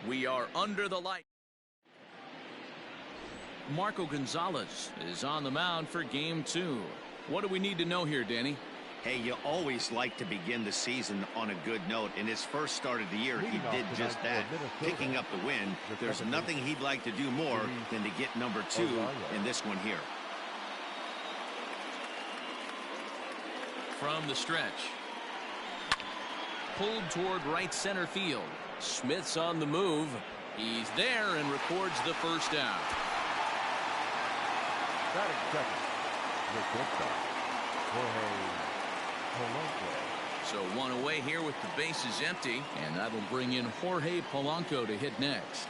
We are under the light. Marco Gonzalez is on the mound for game 2. What do we need to know here, Danny? Hey, you always like to begin the season on a good note. In his first start of the year, he did just that, picking up the win. There's nothing he'd like to do more than to get number 2 in this one here. From the stretch. Pulled toward right center field. Smith's on the move. He's there and records the first out. Batting second, the shortstop, So one away here with the bases empty, and that'll bring in Jorge Polanco to hit next.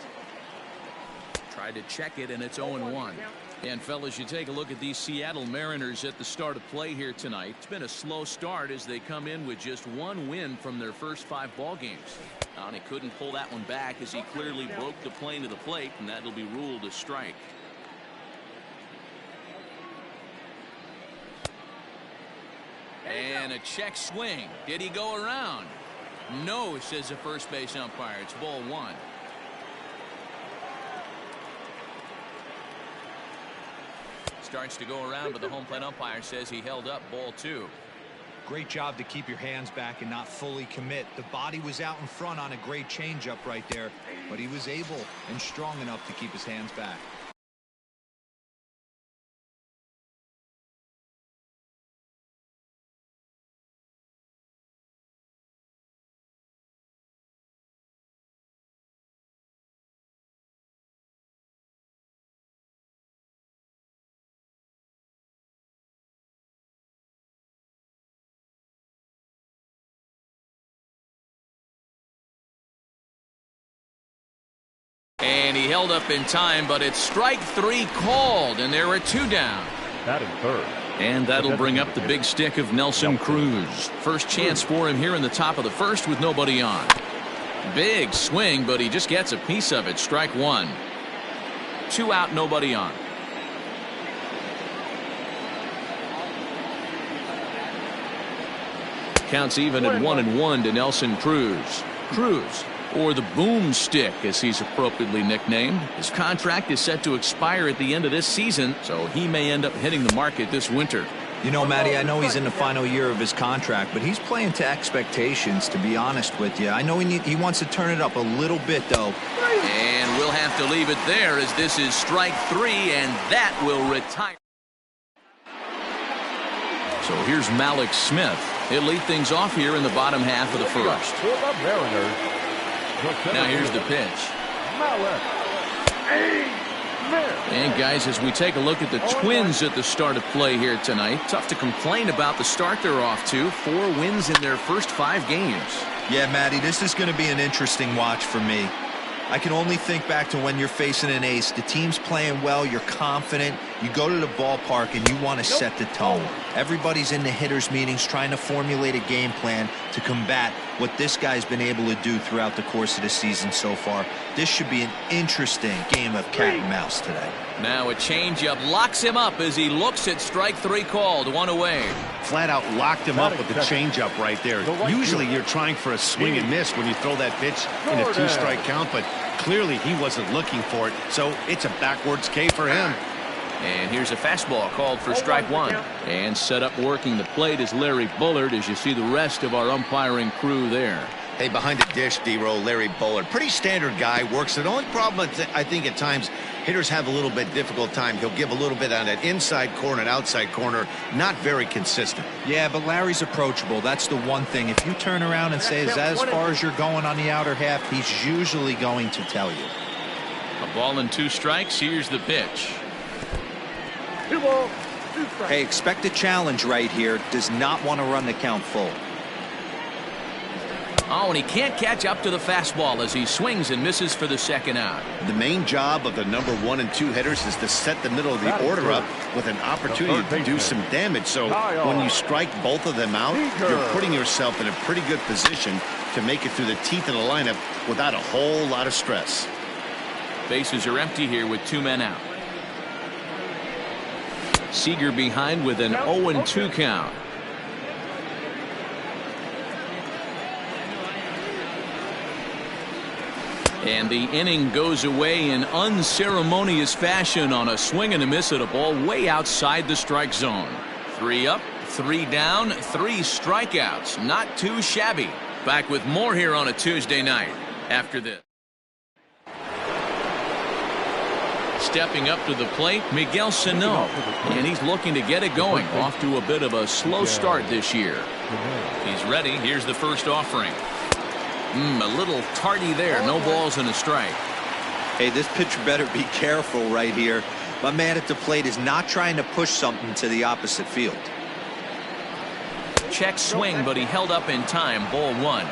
Tried to check it, and it's 0-1. And fellas, you take a look at these Seattle Mariners at the start of play here tonight. It's been a slow start as they come in with just 1 win from their first 5 ball games. And he couldn't pull that one back as he clearly broke the plane to the plate, and that'll be ruled a strike. And a check swing. Did he go around? No, says the first base umpire. It's ball 1. Starts to go around, but the home plate umpire says he held up ball 2. Great job to keep your hands back and not fully commit. The body was out in front on a great changeup right there, but he was able and strong enough to keep his hands back. And he held up in time, but it's strike 3 called, and there are 2 down. batting third. And that'll bring up the big stick of Nelson Cruz. First chance for him here in the top of the first with nobody on. Big swing, but he just gets a piece of it. Strike 1. 2 out, nobody on. Counts even at 1-1 to Nelson Cruz. Cruz, or the boomstick as he's appropriately nicknamed. His contract is set to expire at the end of this season, so he may end up hitting the market this winter. You know, Matty, I know he's in the final year of his contract, but he's playing to expectations, to be honest with you. I know he wants to turn it up a little bit, though. And we'll have to leave it there as this is strike 3, and that will retire. So here's Malik Smith. He'll lead things off here in the bottom half of the first. Now here's the pitch. And guys, as we take a look at the Twins at the start of play here tonight, tough to complain about the start they're off to. 4 wins in their first 5 games. Yeah, Matty, this is going to be an interesting watch for me. I can only think back to when you're facing an ace. The team's playing well, you're confident, you go to the ballpark and you want to set the tone. Everybody's in the hitters meetings trying to formulate a game plan to combat what this guy's been able to do throughout the course of the season so far. This should be an interesting game of cat and mouse today. Now a changeup locks him up as he looks at strike 3 called. 1 away. Flat out locked him up with the changeup right there. Usually you're trying for a swing and miss when you throw that pitch in a 2-strike count, but clearly he wasn't looking for it, so it's a backwards K for him. And here's a fastball called for strike 1. And set up working the plate is Larry Bullard as you see the rest of our umpiring crew there. Hey, behind the dish, D-Roll, Larry Bullard. Pretty standard guy, works it. The only problem I think at times hitters have a little bit difficult time. He'll give a little bit on that inside corner and outside corner. Not very consistent. Yeah, but Larry's approachable. That's the one thing. If you turn around and say, is that as far as you're going on the outer half, he's usually going to tell you. A ball and 2 strikes. Here's the pitch. 2 balls, 2 strikes. Hey, expect a challenge right here. Does not want to run the count full. Oh, and he can't catch up to the fastball as he swings and misses for the second out. The main job of the number 1 and 2 hitters is to set the middle of the order up with an opportunity to do some damage. So when you strike both of them out, you're putting yourself in a pretty good position to make it through the teeth of the lineup without a whole lot of stress. Bases are empty here with 2 men out. Seager behind with an 0-2 count. And the inning goes away in unceremonious fashion on a swing and a miss at a ball way outside the strike zone. 3 up, 3 down, 3 strikeouts. Not too shabby. Back with more here on a Tuesday night after this. Stepping up to the plate, Miguel Sano, and he's looking to get it going. Off to a bit of a slow start this year. He's ready. Here's the first offering. A little tardy there. No balls and a strike. Hey, this pitcher better be careful right here. My man at the plate is not trying to push something to the opposite field. Check swing, but he held up in time. Ball 1.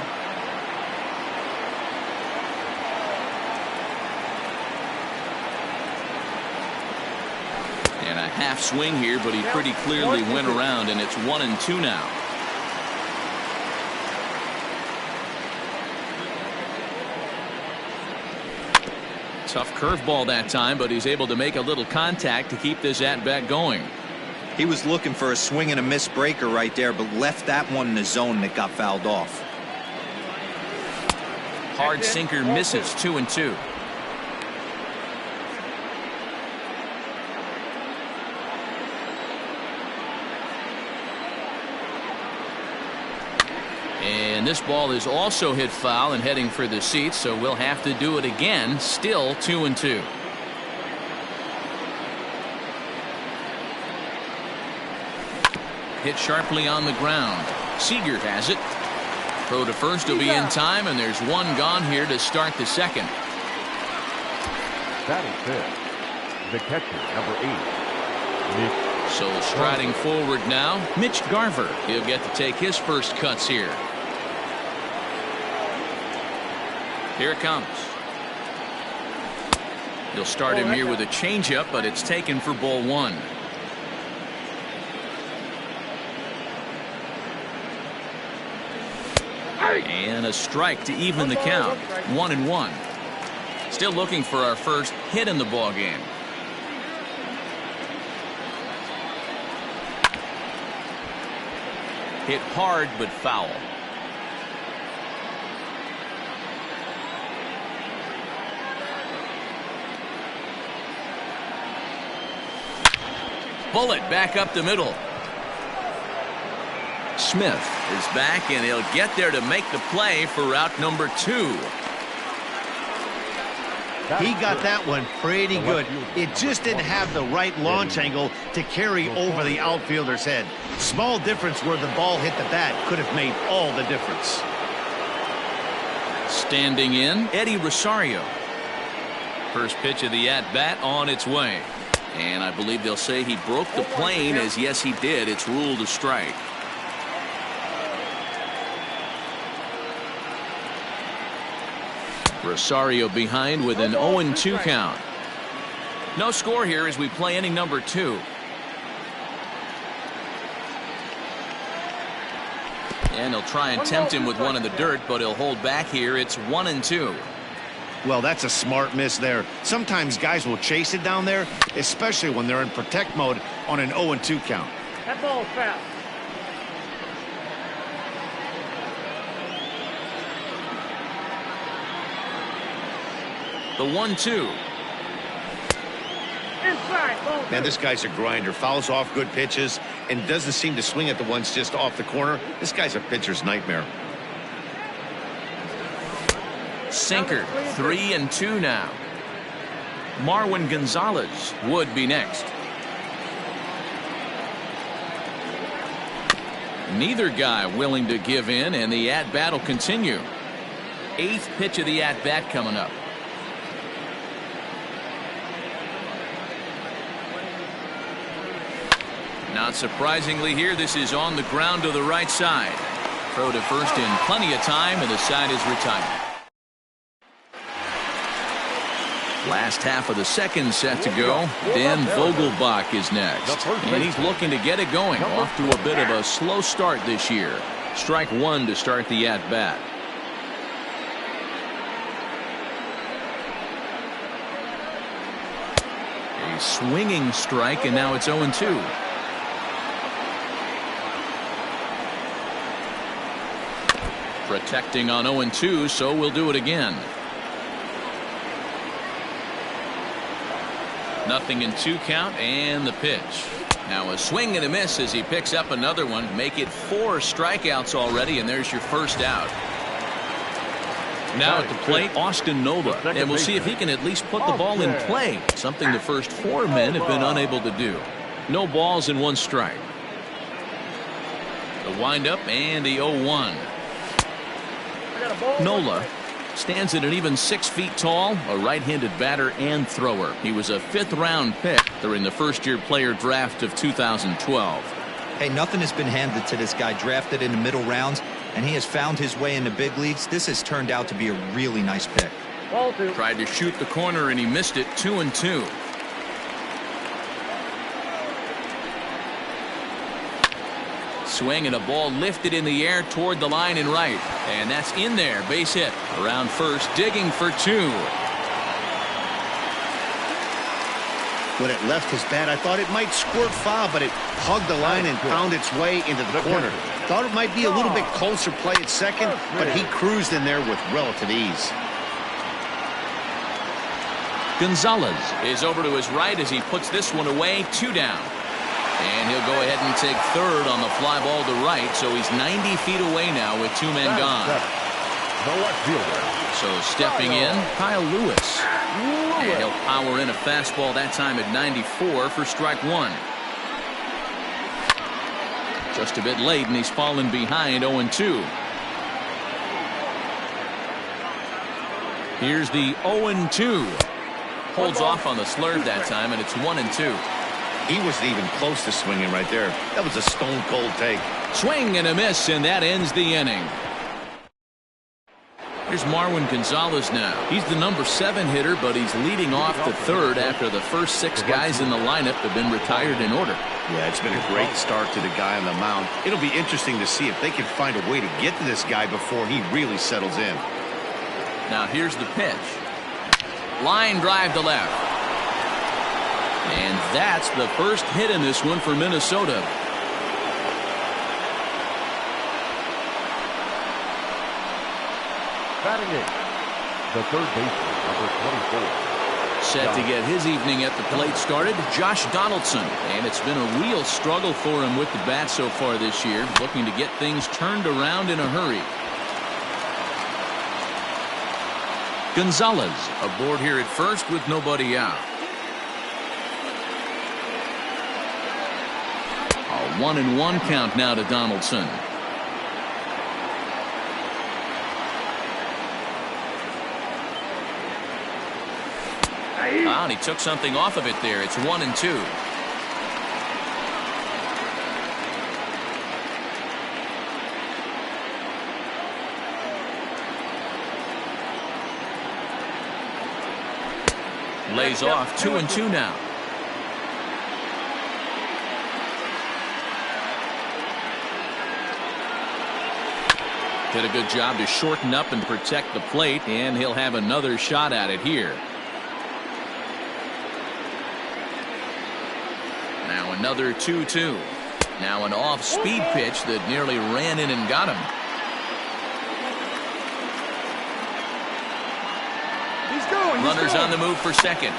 And a half swing here, but he pretty clearly went around, and it's 1-2 now. Tough curveball that time, but he's able to make a little contact to keep this at-bat going. He was looking for a swing and a miss breaker right there, but left that one in the zone that got fouled off. Hard sinker misses. 2-2. And this ball is also hit foul and heading for the seats, so we'll have to do it again. Still 2-2. Hit sharply on the ground. Seager has it. Throw to first will be in time, and there's one gone here to start the second. That is it. The catcher, number 8. So striding forward now, Mitch Garver. He'll get to take his first cuts here. Here it comes. He'll start him here with a changeup, but it's taken for ball 1. And a strike to even the count. 1-1. Still looking for our first hit in the ball game. Hit hard but foul. Bullet back up the middle. Smith is back, and he'll get there to make the play for route number 2. He got that one pretty good. It just didn't have the right launch angle to carry over the outfielder's head. Small difference where the ball hit the bat could have made all the difference. Standing in, Eddie Rosario. First pitch of the at-bat on its way. And I believe they'll say he broke the plane, as yes he did. It's ruled a strike. Rosario behind with an 0-2 count. No score here as we play inning number 2. And he'll try and tempt him with one in the dirt, but he'll hold back here. It's 1-2. Well, that's a smart miss there. Sometimes guys will chase it down there, especially when they're in protect mode on an 0-2 count. That ball's fast. The 1-2. Inside. Man, this guy's a grinder. Fouls off good pitches and doesn't seem to swing at the ones just off the corner. This guy's a pitcher's nightmare. Sinker. 3-2 now. Marwin Gonzalez would be next. Neither guy willing to give in, and the at-bat will continue. 8th pitch of the at-bat coming up. Not surprisingly here, this is on the ground to the right side. Throw to first in plenty of time, and the side is retired. Last half of the second set to go. Dan Vogelbach is next. And he's looking to get it going. Off to a bit of a slow start this year. Strike 1 to start the at-bat. A swinging strike, and now it's 0-2. Protecting on 0-2, so we'll do it again. 0-2 count and the pitch. Now a swing and a miss as he picks up another one. Make it 4 strikeouts already, and there's your first out. Now at the plate, Austin Nola, and we'll see if he can at least put the ball in play, something the first 4 men have been unable to do. No balls and 1 strike. The windup and the 0-1. Nola stands at an even 6 feet tall, a right-handed batter and thrower. He was a 5th-round pick during the first-year player draft of 2012. Hey, nothing has been handed to this guy. Drafted in the middle rounds, and he has found his way in the big leagues. This has turned out to be a really nice pick. Tried to shoot the corner, and he missed it. 2-2. Swing and a ball lifted in the air toward the line and right. And that's in there. Base hit. Around first, digging for 2. When it left his bat, I thought it might squirt foul, but it hugged the line and found its way into the corner. Thought it might be a little bit closer play at second, but he cruised in there with relative ease. Gonzalez is over to his right as he puts this one away. 2 down. And he'll go ahead and take third on the fly ball to right, so he's 90 feet away now with 2 men gone. So stepping in, Kyle Lewis. And he'll power in a fastball that time at 94 for strike 1. Just a bit late, and he's fallen behind 0-2. Here's the 0-2. Holds off on the slurve that time, and it's 1-2. He wasn't even close to swinging right there. That was a stone-cold take. Swing and a miss, and that ends the inning. Here's Marwin Gonzalez now. He's the number 7 hitter, but he's leading off the 3rd after the first 6 guys in the lineup have been retired in order. Yeah, it's been a great start to the guy on the mound. It'll be interesting to see if they can find a way to get to this guy before he really settles in. Now here's the pitch. Line drive to left. And that's the first hit in this one for Minnesota. Batting it, the third baseman, number 24. Set to get his evening at the plate started, Josh Donaldson. And it's been a real struggle for him with the bat so far this year, looking to get things turned around in a hurry. Gonzalez aboard here at first with nobody out. A 1-1 count now to Donaldson. And he took something off of it there. It's 1-2. Lays off. 2-2 now. Did a good job to shorten up and protect the plate, and he'll have another shot at it here. Now another 2-2. Now an off-speed pitch that nearly ran in and got him. Runners on the move for second.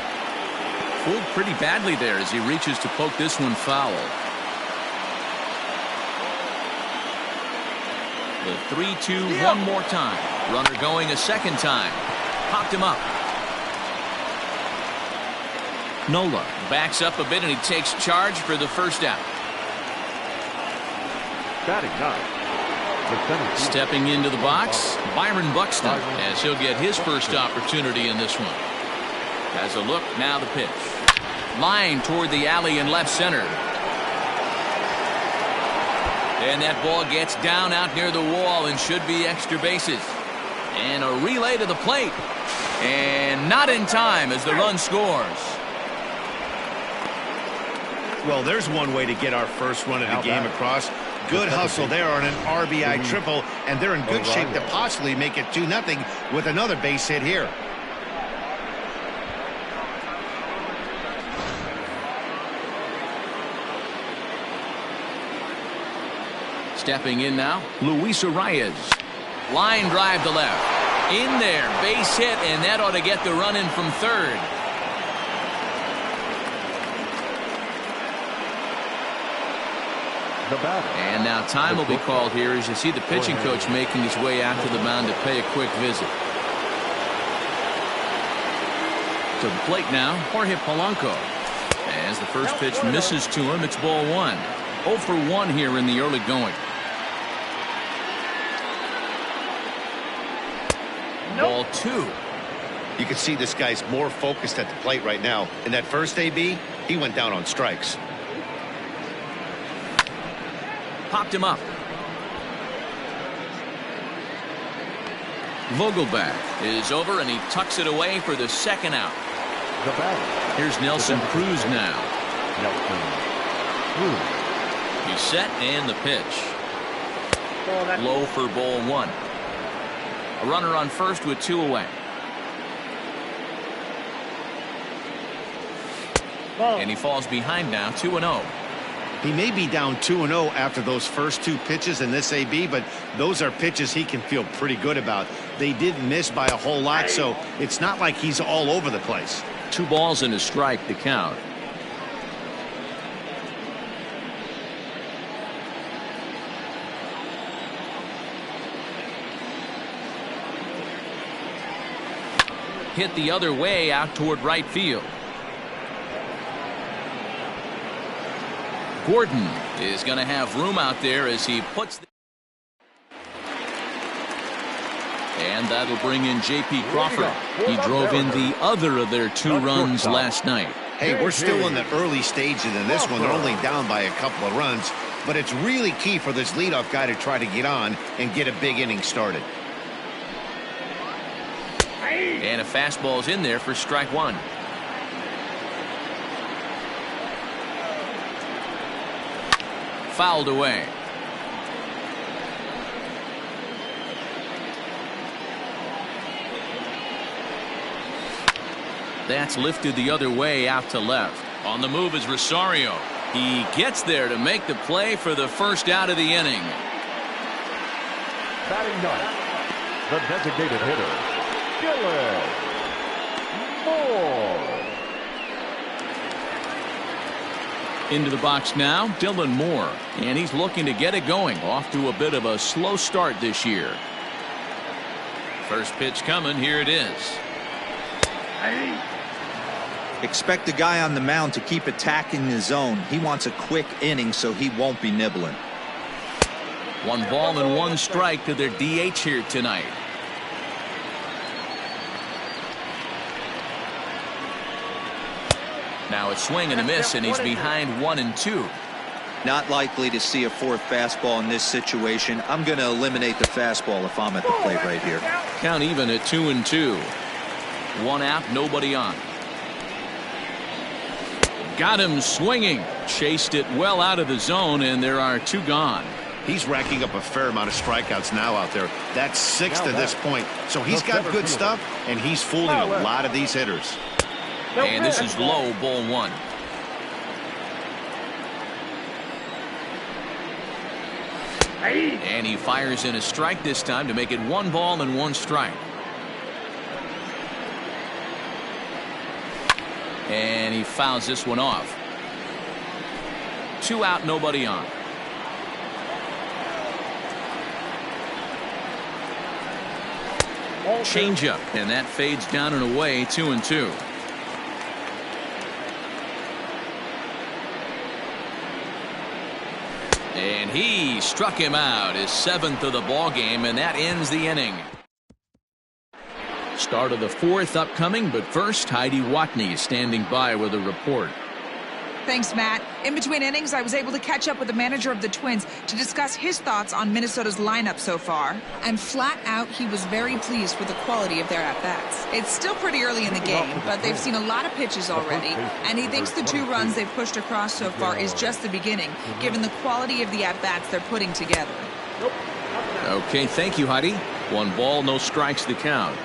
Fooled pretty badly there as he reaches to poke this one foul. The 3-2 one more time. Runner going a second time. Popped him up. Nola backs up a bit and he takes charge for the first out. Batting ninth. Stepping into the box, Byron Buxton, as he'll get his first opportunity in this one. Has a look, now the pitch. Line toward the alley in left center. And that ball gets down out near the wall and should be extra bases. And a relay to the plate. And not in time as the run scores. Well, there's one way to get our first run of the game across. Good hustle there on an RBI triple, and they're in good shape to possibly make it 2-0 with another base hit here. Stepping in now, Luis Arias. Line drive to left. In there, base hit, and that ought to get the run in from third. The batter. And now time will be called here as you see the pitching coach making his way out to the mound to pay a quick visit. To the plate now, Jorge Polanco. As the first pitch misses to him, it's ball one. 0 for 1 here in the early going. Ball two. You can see this guy's more focused at the plate right now. In that first AB, he went down on strikes. Popped him up. Vogelbach is over and he tucks it away for the second out. The batter. Here's Nelson Cruz now. Nelson Cruz. He's set and the pitch. Low for ball one. A runner on first with 2 away. And he falls behind now 2-0. He may be down 2-0 after those first 2 pitches in this AB, but those are pitches he can feel pretty good about. They did miss by a whole lot, so it's not like he's all over the place. 2 balls and a strike to count. Hit the other way out toward right field. Gordon is going to have room out there as he puts and that'll bring in J.P. Crawford. He drove in the other of their 2 runs last night. Hey, we're still in the early stages in this one. They're only down by a couple of runs, but it's really key for this leadoff guy to try to get on and get a big inning started. And a fastball's in there for strike 1. Fouled away. That's lifted the other way out to left. On the move is Rosario. He gets there to make the play for the first out of the inning. Batting ninth, the designated hitter, Dylan Moore. Into the box now, Dylan Moore. And he's looking to get it going. Off to a bit of a slow start this year. First pitch coming. Here it is. Expect the guy on the mound to keep attacking the zone. He wants a quick inning, so he won't be nibbling. 1 ball and 1 strike to their DH here tonight. Now a swing and a miss, and he's behind 1-2. Not likely to see a 4th fastball in this situation. I'm going to eliminate the fastball if I'm at the plate right here. Count even at 2-2. 1 out, nobody on. Got him swinging. Chased it well out of the zone, and there are 2 gone. He's racking up a fair amount of strikeouts now out there. That's 6 to this point. So he's got good stuff, and he's fooling a lot of these hitters. And this is low, ball 1. And he fires in a strike this time to make it 1 ball and 1 strike. And he fouls this one off. 2 out, nobody on. Changeup, and that fades down and away. 2-2. And he struck him out, his 7th of the ball game, and that ends the inning. Start of the 4th upcoming, but first, Heidi Watney is standing by with a report. Thanks, Matt. In between innings, I was able to catch up with the manager of the Twins to discuss his thoughts on Minnesota's lineup so far. And flat out, he was very pleased with the quality of their at-bats. It's still pretty early in the game, but they've seen a lot of pitches already, and he thinks the 2 runs they've pushed across so far is just the beginning, given the quality of the at-bats they're putting together. Okay, thank you, Heidi. 1 ball, no strikes to count.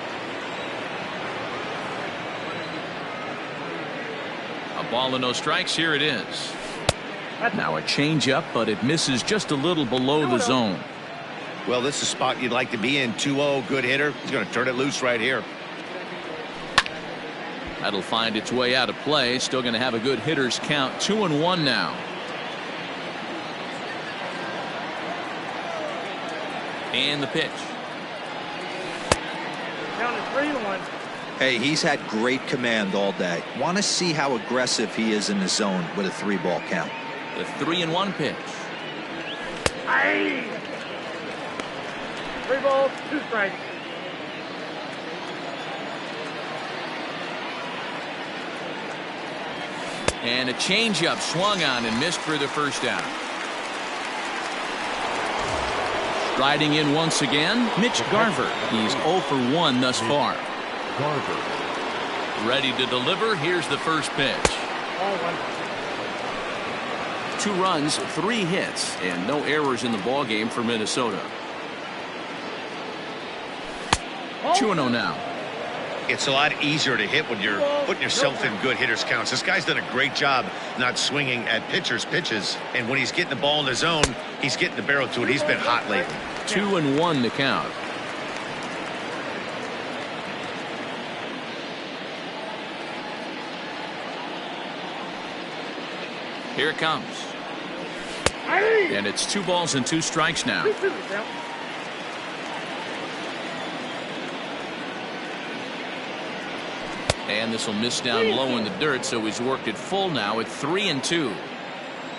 Ball and no strikes. Here it is. Now a changeup, but it misses just a little below the zone. Well, this is a spot you'd like to be in. 2-0, good hitter. He's going to turn it loose right here. That'll find its way out of play. Still going to have a good hitter's count. 2-1 now. And the pitch. Down to 3-1. Hey, he's had great command all day. Want to see how aggressive he is in the zone with a 3-ball count. The 3-1 pitch. Aye. 3 balls, 2 strikes. And a changeup swung on and missed for the first out. Riding in once again, Mitch Garver. He's 0 for 1 thus far. Garver. Ready to deliver. Here's the first pitch. All 1. 2 runs, 3 hits, and no errors in the ball game for Minnesota. 2-0 now. It's a lot easier to hit when you're putting yourself in good hitters counts. This guy's done a great job not swinging at pitchers' pitches. And when he's getting the ball in the zone, he's getting the barrel to it. He's been hot lately. 2-1 the count. Here it comes. And it's 2 balls and 2 strikes now. And this will miss down low in the dirt, so he's worked it full now at 3-2.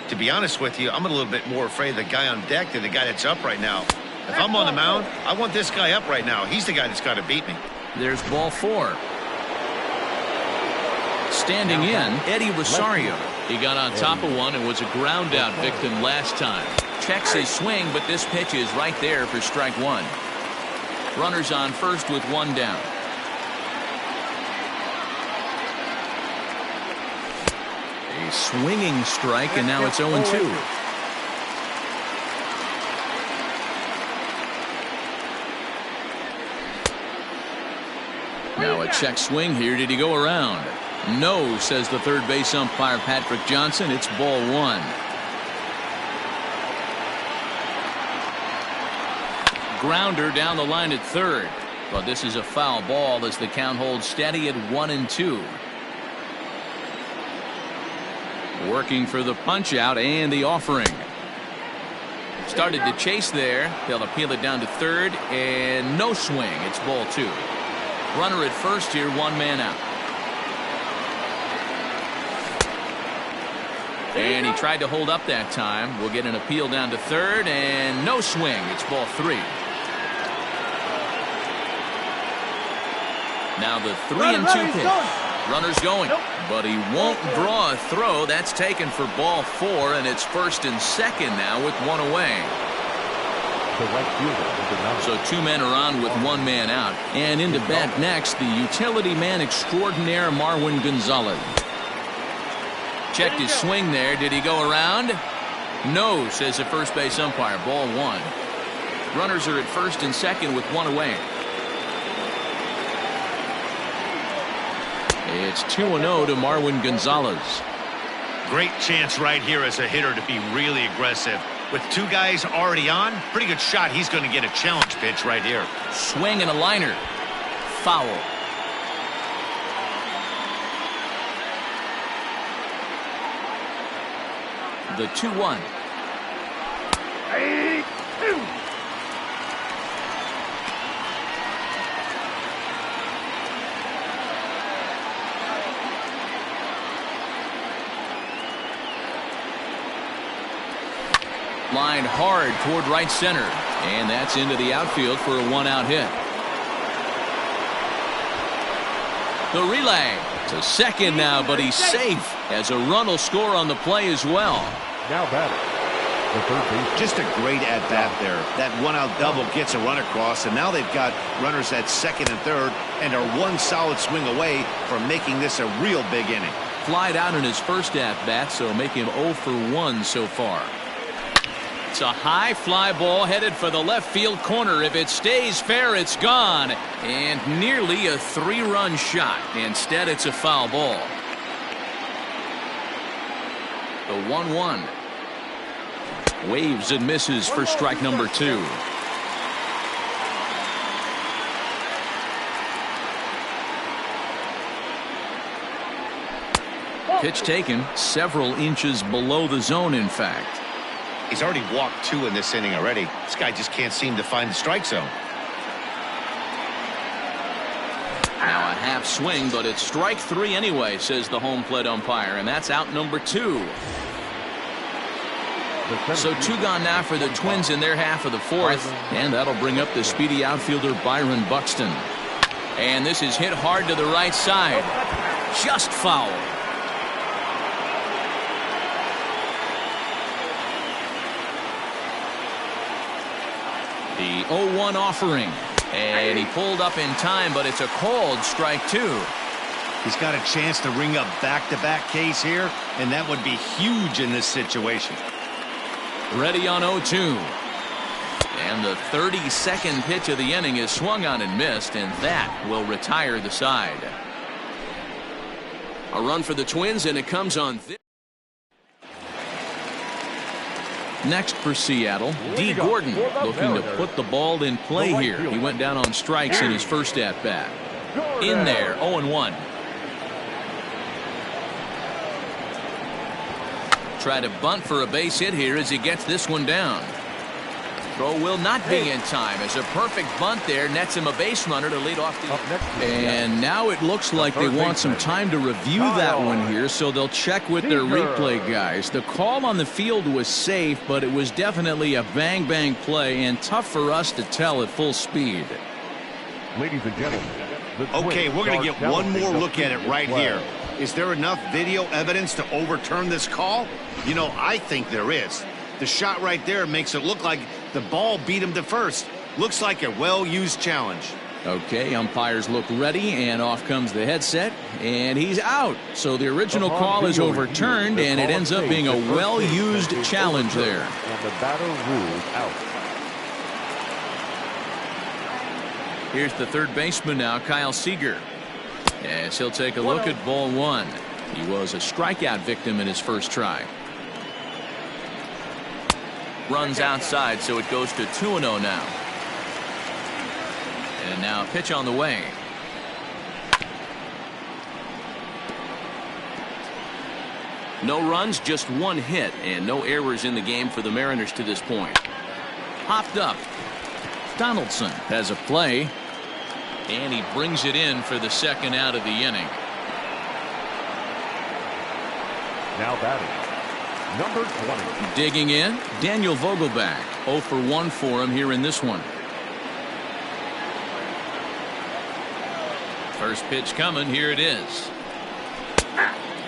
To be honest with you, I'm a little bit more afraid of the guy on deck than the guy that's up right now. If I'm on the mound, I want this guy up right now. He's the guy that's got to beat me. There's ball 4. Standing in, Eddie Rosario. He got on top of one and was a ground out victim last time. Checks his swing, but this pitch is right there for strike 1. Runners on first with 1 down. A swinging strike, and now it's 0-2. Now a check swing here. Did he go around? No, says the third base umpire Patrick Johnson. It's ball 1. Grounder down the line at third. But this is a foul ball as the count holds steady at 1-2. Working for the punch out and the offering. Started to chase there. They'll appeal it down to third, and no swing. It's ball 2. Runner at first here, 1 man out. And he tried to hold up that time. We'll get an appeal down to third, and no swing. It's ball 3. Now the 3-2 pitch. Runner's going, but he won't draw a throw. That's taken for ball 4, and it's first and second now with 1 away. The right fielder. So 2 men are on with 1 man out. And into bat next, the utility man extraordinaire Marwin Gonzalez. Checked his swing there. Did he go around? No, says the first base umpire. Ball 1. Runners are at first and second with 1 away. It's 2-0 to Marwin Gonzalez. Great chance right here as a hitter to be really aggressive. With 2 guys already on, pretty good shot. He's going to get a challenge pitch right here. Swing and a liner. Foul. The 2-1. Lined hard toward right center, and that's into the outfield for a 1-out hit. The relay to second now, but he's safe as a run will score on the play as well. Now batting. The third base. Just a great at-bat there. That 1-out double gets a run across, and now they've got runners at second and third and are 1 solid swing away from making this a real big inning. Flied out in his first at-bat, so make him 0 for 1 so far. It's a high fly ball headed for the left field corner. If it stays fair, it's gone. And nearly a 3-run shot. Instead, it's a foul ball. The 1-1. Waves and misses for strike number 2. Pitch taken several inches below the zone, in fact. He's already walked 2 in this inning already. This guy just can't seem to find the strike zone. Now a half swing, but it's strike 3 anyway, says the home plate umpire, and that's out number 2. So 2 gone now for the Twins in their half of the 4th, and that'll bring up the speedy outfielder Byron Buxton. And this is hit hard to the right side. Just foul. The 0-1 offering. And he pulled up in time, but it's a called strike 2. He's got a chance to ring up back-to-back Ks here, and that would be huge in this situation. Ready on 0-2. And the 32nd pitch of the inning is swung on and missed, and that will retire the side. A run for the Twins, and it comes on this. Next for Seattle, D. Gordon, looking to put the ball in play here. He went down on strikes in his first at-bat. In there, 0-1. Try to bunt for a base hit here as he gets this one down. Throw will not be in time as a perfect bunt there nets him a base runner to lead off the. And now it looks like they want some time to review that one here, so they'll check with their replay guys. The call on the field was safe, but it was definitely a bang-bang play and tough for us to tell at full speed. Ladies and gentlemen. Okay, we're going to get one more look at it right here. Is there enough video evidence to overturn this call? You know, I think there is. The shot right there makes it look like the ball beat him to first. Looks like a well-used challenge. Okay, umpires look ready, and off comes the headset, and he's out. So the original call is overturned, and it ends up being a well-used challenge there. And the batter ruled out. Here's the third baseman now, Kyle Seager. As he'll take a look at ball 1. He was a strikeout victim in his first try. Runs outside, so it goes to 2-0 now. And now a pitch on the way. No runs, just 1 hit, and no errors in the game for the Mariners to this point. Hopped up. Donaldson has a play, and he brings it in for the second out of the inning. Now batting, number 20. Digging in, Daniel Vogelback. 0 for 1 for him here in this one. First pitch coming, here it is.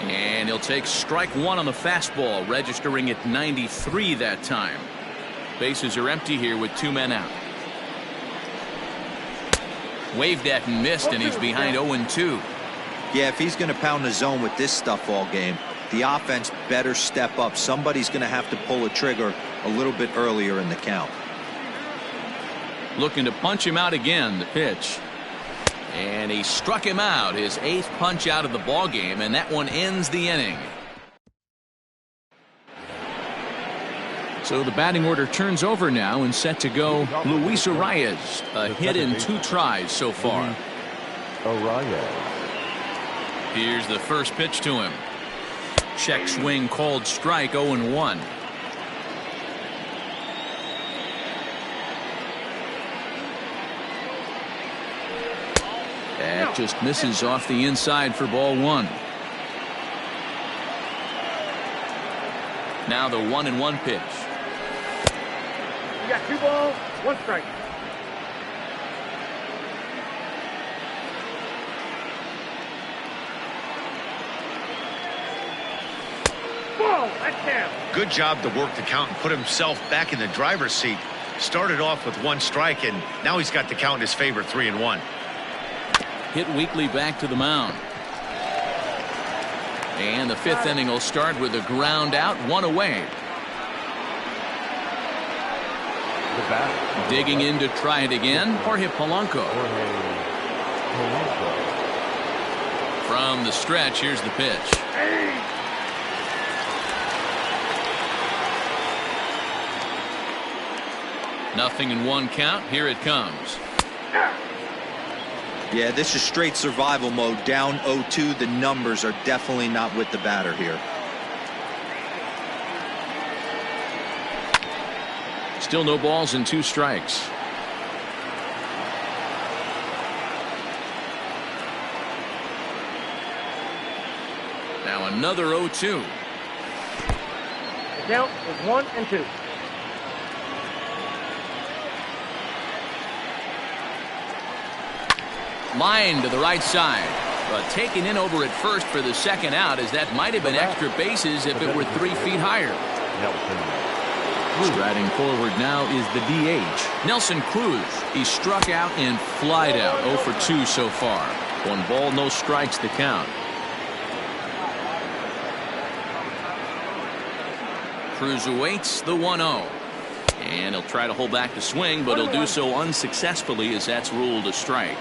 And he'll take strike 1 on the fastball, registering at 93 that time. Bases are empty here with 2 men out. Waved at and missed, and he's behind 0-2. Yeah, if he's going to pound the zone with this stuff all game, the offense better step up. Somebody's going to have to pull a trigger a little bit earlier in the count. Looking to punch him out again, the pitch. And he struck him out, his 8th punch out of the ball game, and that one ends the inning. So the batting order turns over now and set to go Luis Arias. A hit in 2 tries so far. Arias. Here's the first pitch to him. Check swing called strike, 0-1. That just misses off the inside for ball 1. Now the 1-1 pitch. You got 2 balls, 1 strike. Whoa, that's him. Good job to work the count and put himself back in the driver's seat. Started off with 1 strike, and now he's got the count in his favor, 3-1. Hit weakly back to the mound. And the 5th inning will start with a ground out, 1 away. Digging in to try it again, Jorge Polanco. From the stretch, here's the pitch. Nothing in 1 count. Here it comes. Yeah, this is straight survival mode. Down 0-2. The numbers are definitely not with the batter here. Still no balls and 2 strikes. Now another 0-2. The count is 1-2. Line to the right side. But taken in over at first for the second out, as that might have been extra bases if it were 3 feet higher. Striding forward now is the DH, Nelson Cruz. He struck out and flied out. 0 for 2 so far. 1 ball, no strikes to count. Cruz awaits the 1-0. And he'll try to hold back the swing, but he'll do so unsuccessfully as that's ruled a strike.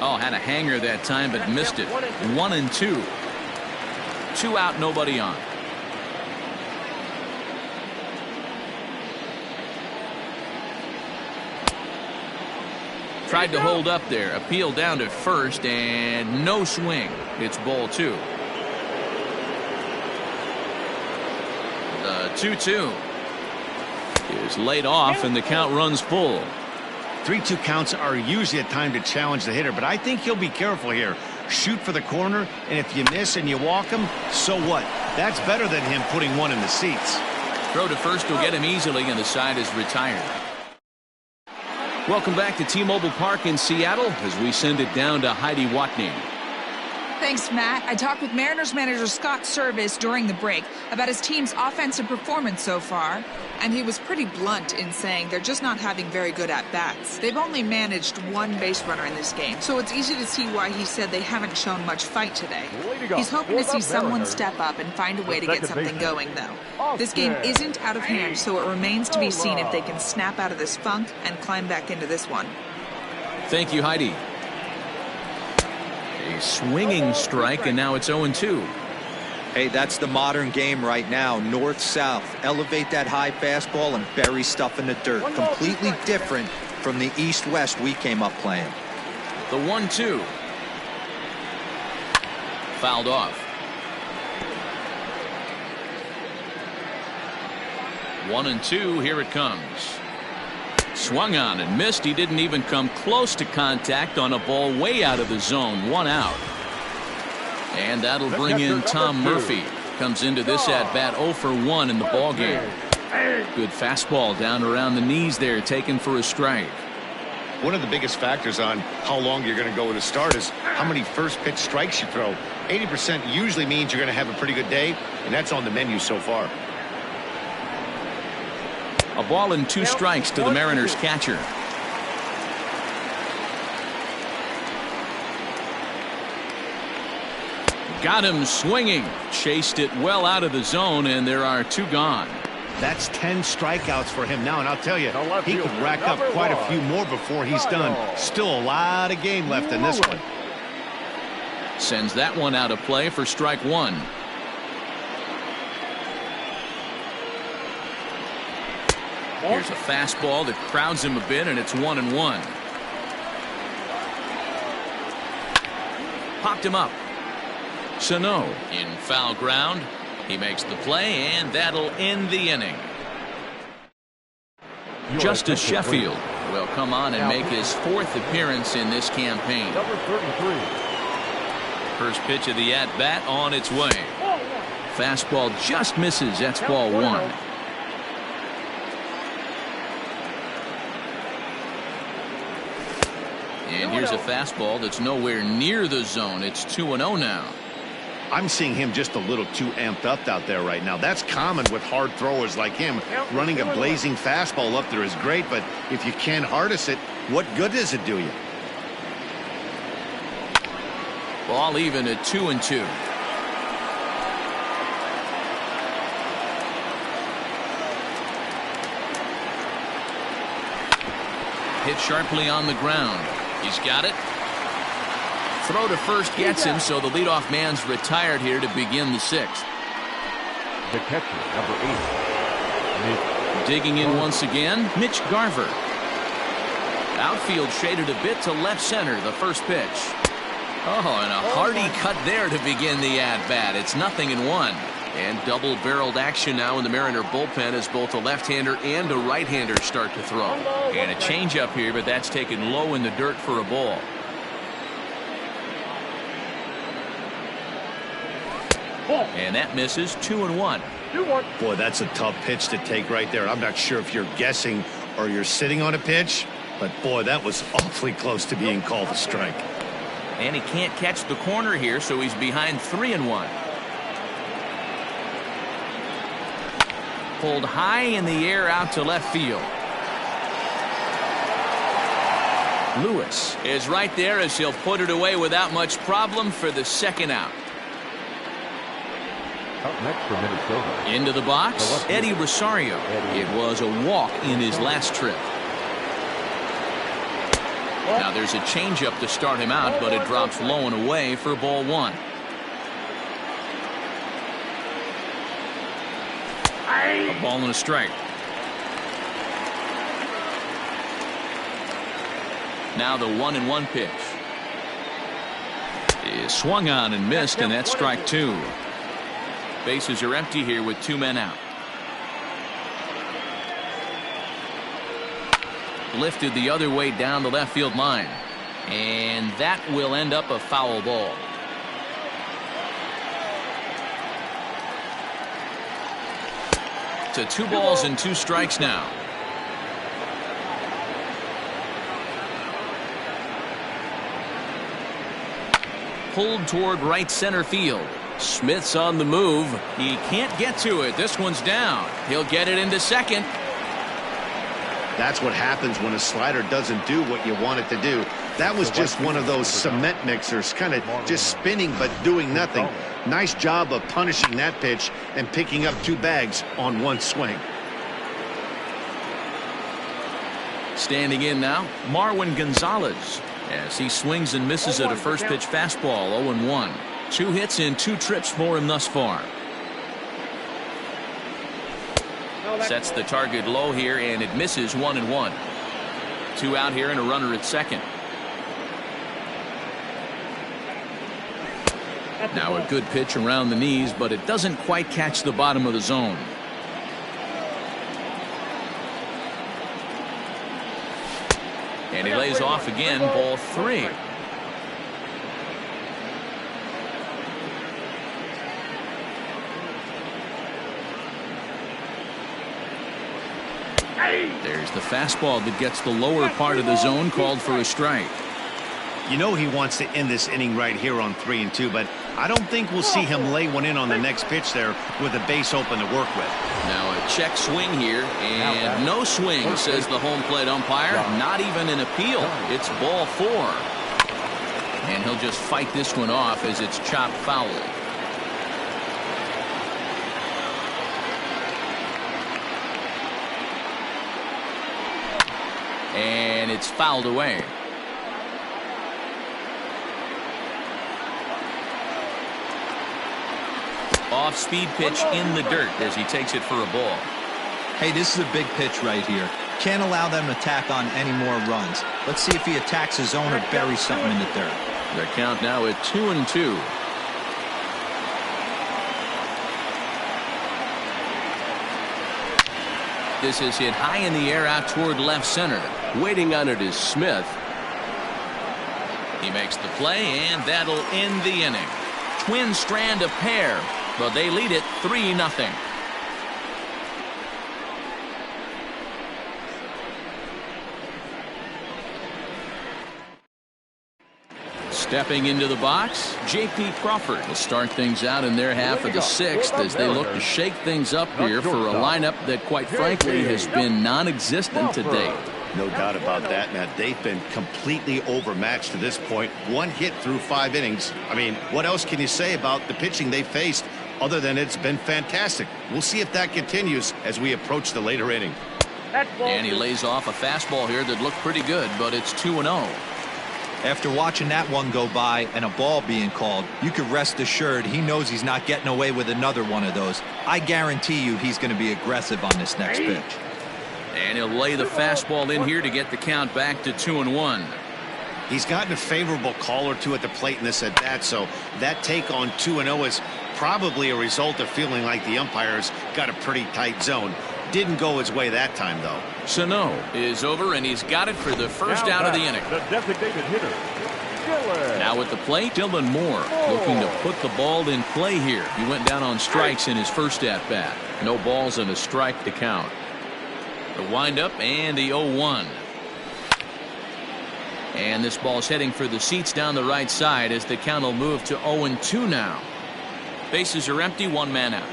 Oh, had a hanger that time, but missed it. 1-2. 2 out, nobody on. Tried to hold up there. Appeal down to first, and no swing. It's ball 2. The 2-2 is laid off, and the count runs full. 3-2 counts are usually a time to challenge the hitter, but I think he'll be careful here. Shoot for the corner, and if you miss and you walk him, so what? That's better than him putting 1 in the seats. Throw to first will get him easily, and the side is retired. Welcome back to T-Mobile Park in Seattle as we send it down to Heidi Watney. Thanks, Matt. I talked with Mariners manager Scott Service during the break about his team's offensive performance so far, and he was pretty blunt in saying they're just not having very good at-bats. They've only managed 1 base runner in this game, so it's easy to see why he said they haven't shown much fight today. He's hoping to see someone step up and find a way to get something going, though. This game isn't out of hand, so it remains to be seen if they can snap out of this funk and climb back into this one. Thank you, Heidi. A swinging strike, and now it's 0-2. Hey, that's the modern game right now. North-south. Elevate that high fastball and bury stuff in the dirt. Completely different from the east-west we came up playing. The 1-2. Fouled off. 1-2. Here it comes. Swung on and missed. He didn't even come close to contact on a ball way out of the zone. 1 out. And that'll bring in Tom Murphy. Comes into this at-bat 0 for 1 in the ballgame. Good fastball down around the knees there, taken for a strike. One of the biggest factors on how long you're going to go with a start is how many first pitch strikes you throw. 80% usually means you're going to have a pretty good day, and that's on the menu so far. A ball and 2 strikes to the Mariners catcher. Got him swinging. Chased it well out of the zone, and there are 2 gone. That's 10 strikeouts for him now, and I'll tell you, he could rack up quite a few more before he's done. Still a lot of game left in this one. Sends that one out of play for strike 1. Here's a fastball that crowds him a bit, and it's 1-1. Popped him up. Sano in foul ground. He makes the play, and that'll end the inning. Justice Sheffield will come on and make his 4th appearance in this campaign. Number 33. First pitch of the at-bat on its way. Fastball just misses. That's ball 1. And here's a fastball that's nowhere near the zone. It's 2-0 now. I'm seeing him just a little too amped up out there right now. That's common with hard throwers like him. Running a blazing fastball up there is great, but if you can't harness it, what good does it do you? Ball even at 2-2. Hit sharply on the ground. He's got it. Throw to first gets him, so the leadoff man's retired here to begin the 6th. The catcher, number 8. Digging in once again, Mitch Garver. Outfield shaded a bit to left center, the first pitch. Oh, and a hearty cut there to begin the at-bat. It's 0-1. And double-barreled action now in the Mariner bullpen as both a left-hander and a right-hander start to throw. And a changeup here, but that's taken low in the dirt for a ball. And that misses. 2-1. Boy, that's a tough pitch to take right there. I'm not sure if you're guessing or you're sitting on a pitch, but boy, that was awfully close to being called a strike. And he can't catch the corner here, so he's behind 3-1. Pulled high in the air out to left field. Lewis is right there as he'll put it away without much problem for the second out. Up next for Minnesota. Into the box, Eddie Rosario. It was a walk in his last trip. Now there's a changeup to start him out, but it drops low and away for ball one. A ball and a strike. Now the 1-1 pitch is swung on and missed, and that's strike two. Bases are empty here with two men out. Lifted the other way down the left field line, and that will end up a foul ball. To 2 balls and 2 strikes now. Pulled toward right center field. Smith's on the move. He can't get to it. This one's down. He'll get it into second. That's what happens when a slider doesn't do what you want it to do. That was just one of those cement mixers, kind of just spinning but doing nothing. Nice job of punishing that pitch and picking up 2 bags on 1 swing. Standing in now, Marwin Gonzalez, as he swings and misses at a first pitch fastball. 0-1. 2 hits in 2 trips for him thus far. Sets the target low here, and it misses. 1-1. 2 out here and a runner at second. Now a good pitch around the knees, but it doesn't quite catch the bottom of the zone. And he lays off again. Ball 3. There's the fastball that gets the lower part of the zone, called for a strike. You know he wants to end this inning right here on 3-2, but I don't think we'll see him lay one in on the next pitch there with a base open to work with. Now a check swing here, and no swing, says the home plate umpire. Not even an appeal. It's ball 4. And he'll just fight this one off as it's chopped foul. And it's fouled away. Off-speed pitch in the dirt as he takes it for a ball. Hey, this is a big pitch right here. Can't allow them to tack on any more runs. Let's see if he attacks his zone or buries something in the dirt. The count now at 2-2. This is hit high in the air out toward left center. Waiting on it is Smith. He makes the play, and that'll end the inning. Twins strand a pair, but they lead it 3-0. Stepping into the box, J.P. Crawford will start things out in their half of the 6th as they look to shake things up here for a lineup that, quite frankly, has been non-existent to date. No doubt about that, Matt. They've been completely overmatched to this point. 1 hit through 5 innings. I mean, what else can you say about the pitching they faced other than it's been fantastic? We'll see if that continues as we approach the later inning. And he lays off a fastball here that looked pretty good, but it's 2-0. After watching that one go by and a ball being called, you could rest assured he knows he's not getting away with another one of those. I guarantee you he's going to be aggressive on this next pitch. And he'll lay the fastball in here to get the count back to 2-1. He's gotten a favorable call or two at the plate in this at bat, so that take on 2-0 is probably a result of feeling like the umpires got a pretty tight zone. Didn't go his way that time, though. Sano is over, and he's got it for the first out of the inning. The designated hitter, Dylan. Now at the plate, Dylan Moore looking to put the ball in play here. He went down on strikes in his first at-bat. No balls and a strike to count. The windup and the 0-1. And this ball's heading for the seats down the right side as the count will move to 0-2 now. Bases are empty, one man out.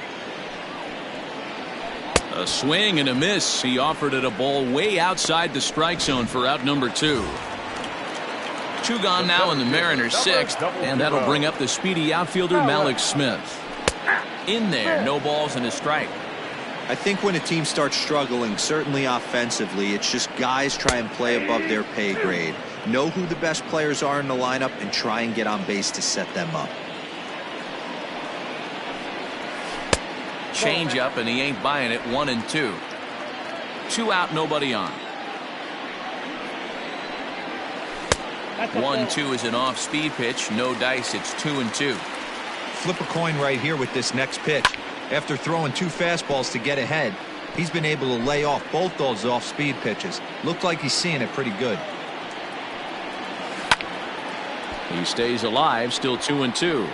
A swing and a miss. He offered it a ball way outside the strike zone for out number 2. 2 gone now in the Mariners' 6th, and that'll bring up the speedy outfielder Malik Smith. In there, no balls and a strike. I think when a team starts struggling, certainly offensively, it's just guys try and play above their pay grade. Know who the best players are in the lineup and try and get on base to set them up. Change up, and he ain't buying it. 1-2. 2 out, nobody on. 1-2 is an off-speed pitch. No dice. It's 2-2. Flip a coin right here with this next pitch. After throwing 2 fastballs to get ahead, he's been able to lay off both those off-speed pitches. Looked like he's seeing it pretty good. He stays alive, still 2-2.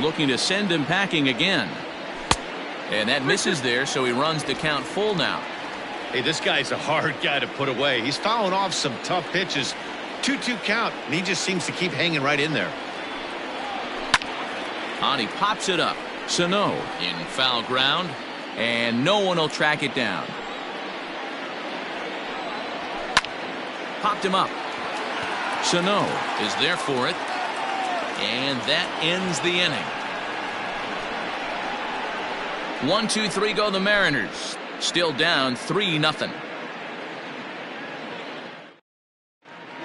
Looking to send him packing again. And that misses there, so he runs the count full now. Hey, this guy's a hard guy to put away. He's fouling off some tough pitches. 2-2 count, and he just seems to keep hanging right in there. On, he pops it up. Sano in foul ground, and no one will track it down. Popped him up. Sano is there for it. And that ends the inning. 1-2-3 go the Mariners. Still down 3-0.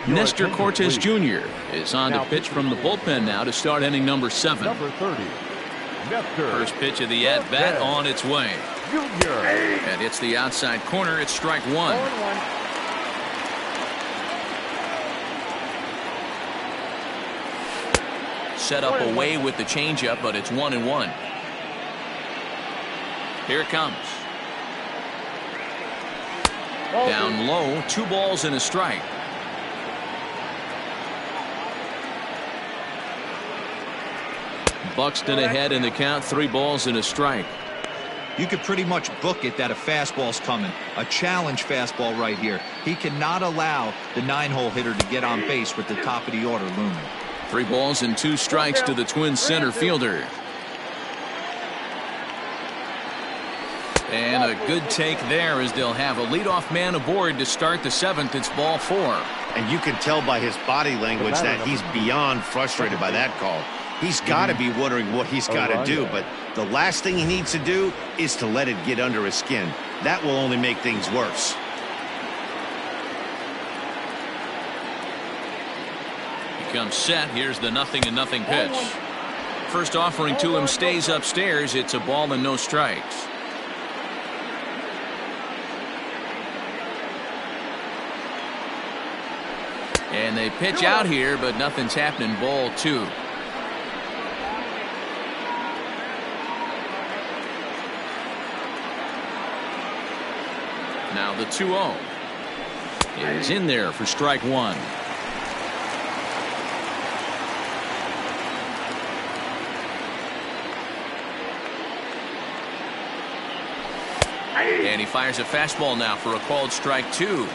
Nestor Cortes Jr. is on to pitch from the bullpen now to start inning number 7. Number 30, Nestor. First pitch of the at-bat on its way. Junior. And it's the outside corner. It's strike 1. 0-1. Set up away with the changeup, but it's 1-1. Here it comes. Down low, 2 balls and a strike. Buxton ahead in the count, 3 balls and a strike. You could pretty much book it that a fastball's coming. A challenge fastball right here. He cannot allow the 9-hole hitter to get on base with the top of the order looming. 3 balls and 2 strikes to the Twins center fielder. And a good take there as they'll have a leadoff man aboard to start the 7th. It's ball 4. And you can tell by his body language that he's beyond frustrated by that call. He's got to be wondering what he's got to do, but the last thing he needs to do is to let it get under his skin. That will only make things worse. Comes set. Here's the 0-0 pitch. First offering to him stays upstairs. It's a ball and no strikes. And they pitch out here, but nothing's happening. Ball 2. Now the 2-0 is in there for strike 1. And he fires a fastball now for a called strike 2.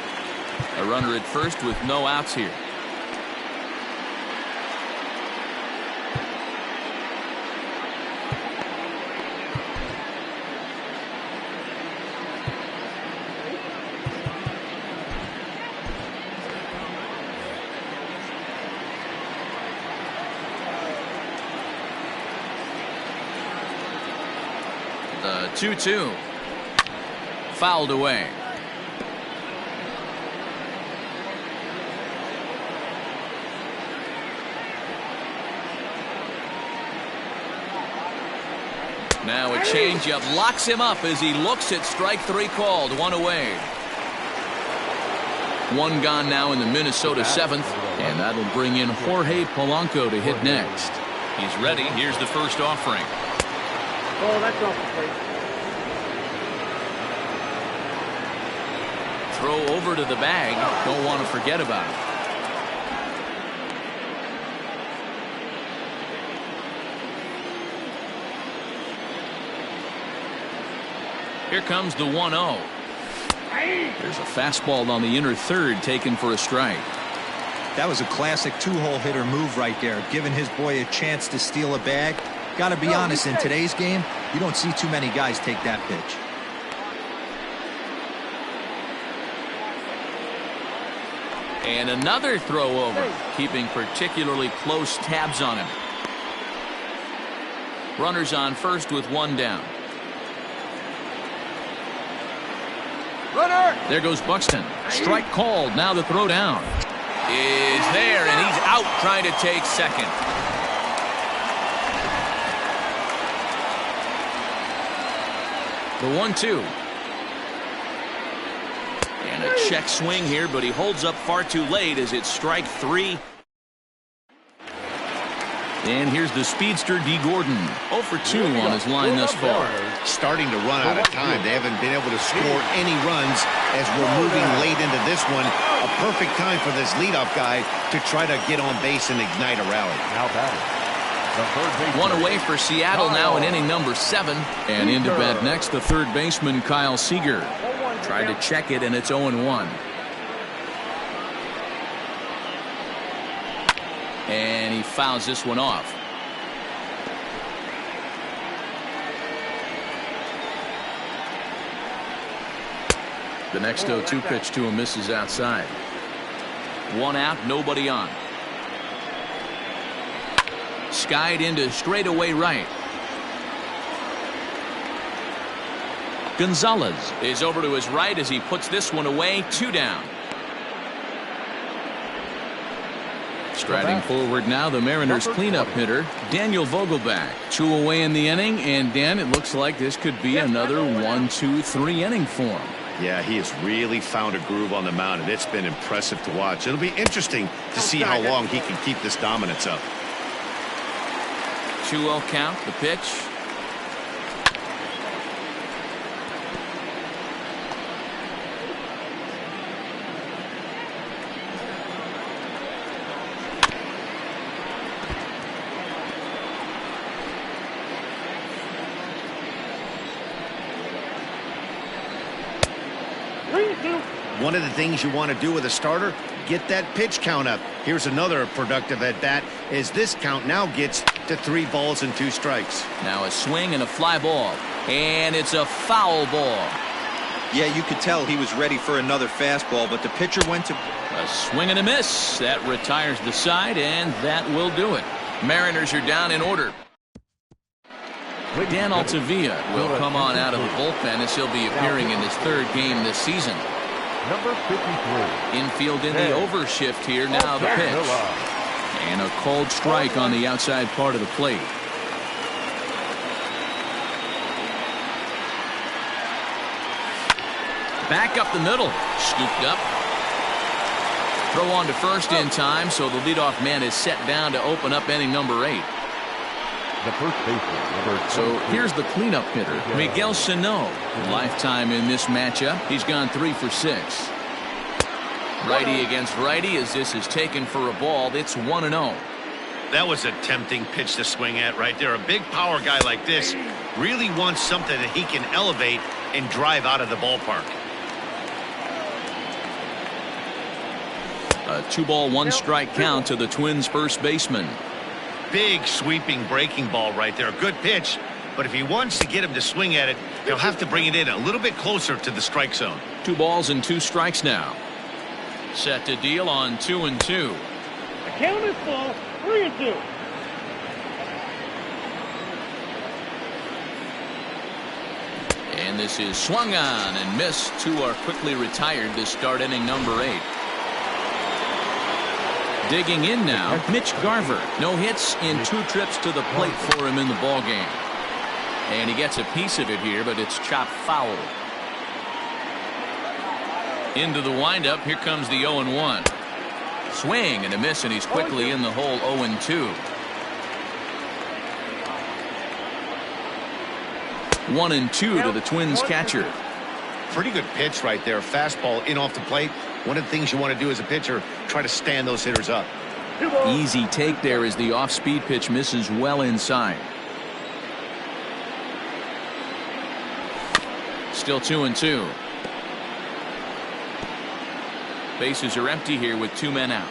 A runner at first with no outs here. The 2-2. Fouled away. Now a changeup locks him up as he looks at strike 3 called. 1 away. One gone now in the Minnesota 7th, and that'll bring in Jorge Polanco to hit next. He's ready. Here's the first offering. Oh, that's off the plate. Throw over to the bag. Don't want to forget about it. Here comes the 1-0. There's a fastball on the inner third taken for a strike. That was a classic two-hole hitter move right there, giving his boy a chance to steal a bag. Got to be honest, in today's game, you don't see too many guys take that pitch. And another throw over, keeping particularly close tabs on him. Runners on first with one down. Runner! There goes Buxton. Strike called. Now the throw down is there, and he's out trying to take second. The 1-2. And a check swing here, but he holds up far too late as it's strike three. And here's the speedster, D. Gordon. 0 for 2 on his line thus far. Starting to run out of time. They haven't been able to score any runs as we're moving late into this one. A perfect time for this leadoff guy to try to get on base and ignite a rally. Now batting. The third baseman. One away for Seattle now in inning number 7. And into bat next, the third baseman, Kyle Seager. Tried to check it, and it's 0-1. And he fouls this one off. The next 0-2 pitch to him misses outside. One out, nobody on. Skied into straightaway right. Gonzalez is over to his right as he puts this one away. 2 down. Striding forward now, the Mariners cleanup hitter, Daniel Vogelbach. 2 away in the inning, and Dan, it looks like this could be another 1-2-3 inning for him. Yeah, he has really found a groove on the mound, and it's been impressive to watch. It'll be interesting to see how long he can keep this dominance up. 2-0 count, the pitch. One of the things you want to do with a starter, get that pitch count up. Here's another productive at bat as this count now gets to 3 balls and 2 strikes. Now a swing and a fly ball, and it's a foul ball. Yeah, you could tell he was ready for another fastball, but the pitcher went to... A swing and a miss. That retires the side, and that will do it. Mariners are down in order. Dan Altavilla will come on out of the bullpen as he'll be appearing in his 3rd game this season. Number 53. Infield in the overshift here. Now the pitch. And a cold strike on the outside part of the plate. Back up the middle. Scooped up. Throw on to first in time, so the leadoff man is set down to open up inning number 8. The first baseman, number 22. So here's the cleanup hitter, Miguel Sano. Lifetime in this matchup, he's gone 3 for 6. Righty against righty as this is taken for a ball. It's 1-0. That was a tempting pitch to swing at right there. A big power guy like this really wants something that he can elevate and drive out of the ballpark. A 2-ball, 1-strike count to the Twins' first baseman. Big sweeping breaking ball right there. A good pitch, but if he wants to get him to swing at it, he'll have to bring it in a little bit closer to the strike zone. 2 balls and 2 strikes now. Set to deal on 2-2. The count is full. 3-2. And this is swung on and missed. 2 are quickly retired to start inning number 8. Digging in now, Mitch Garver. No hits in 2 trips to the plate for him in the ballgame. And he gets a piece of it here, but it's chopped foul. Into the windup. Here comes the 0-1. Swing and a miss, and he's quickly in the hole. 0-2. 1-2 to the Twins catcher. Pretty good pitch right there. Fastball in off the plate. One of the things you want to do as a pitcher, try to stand those hitters up. Easy take there as the off-speed pitch misses well inside. Still 2-2. Bases are empty here with 2 men out.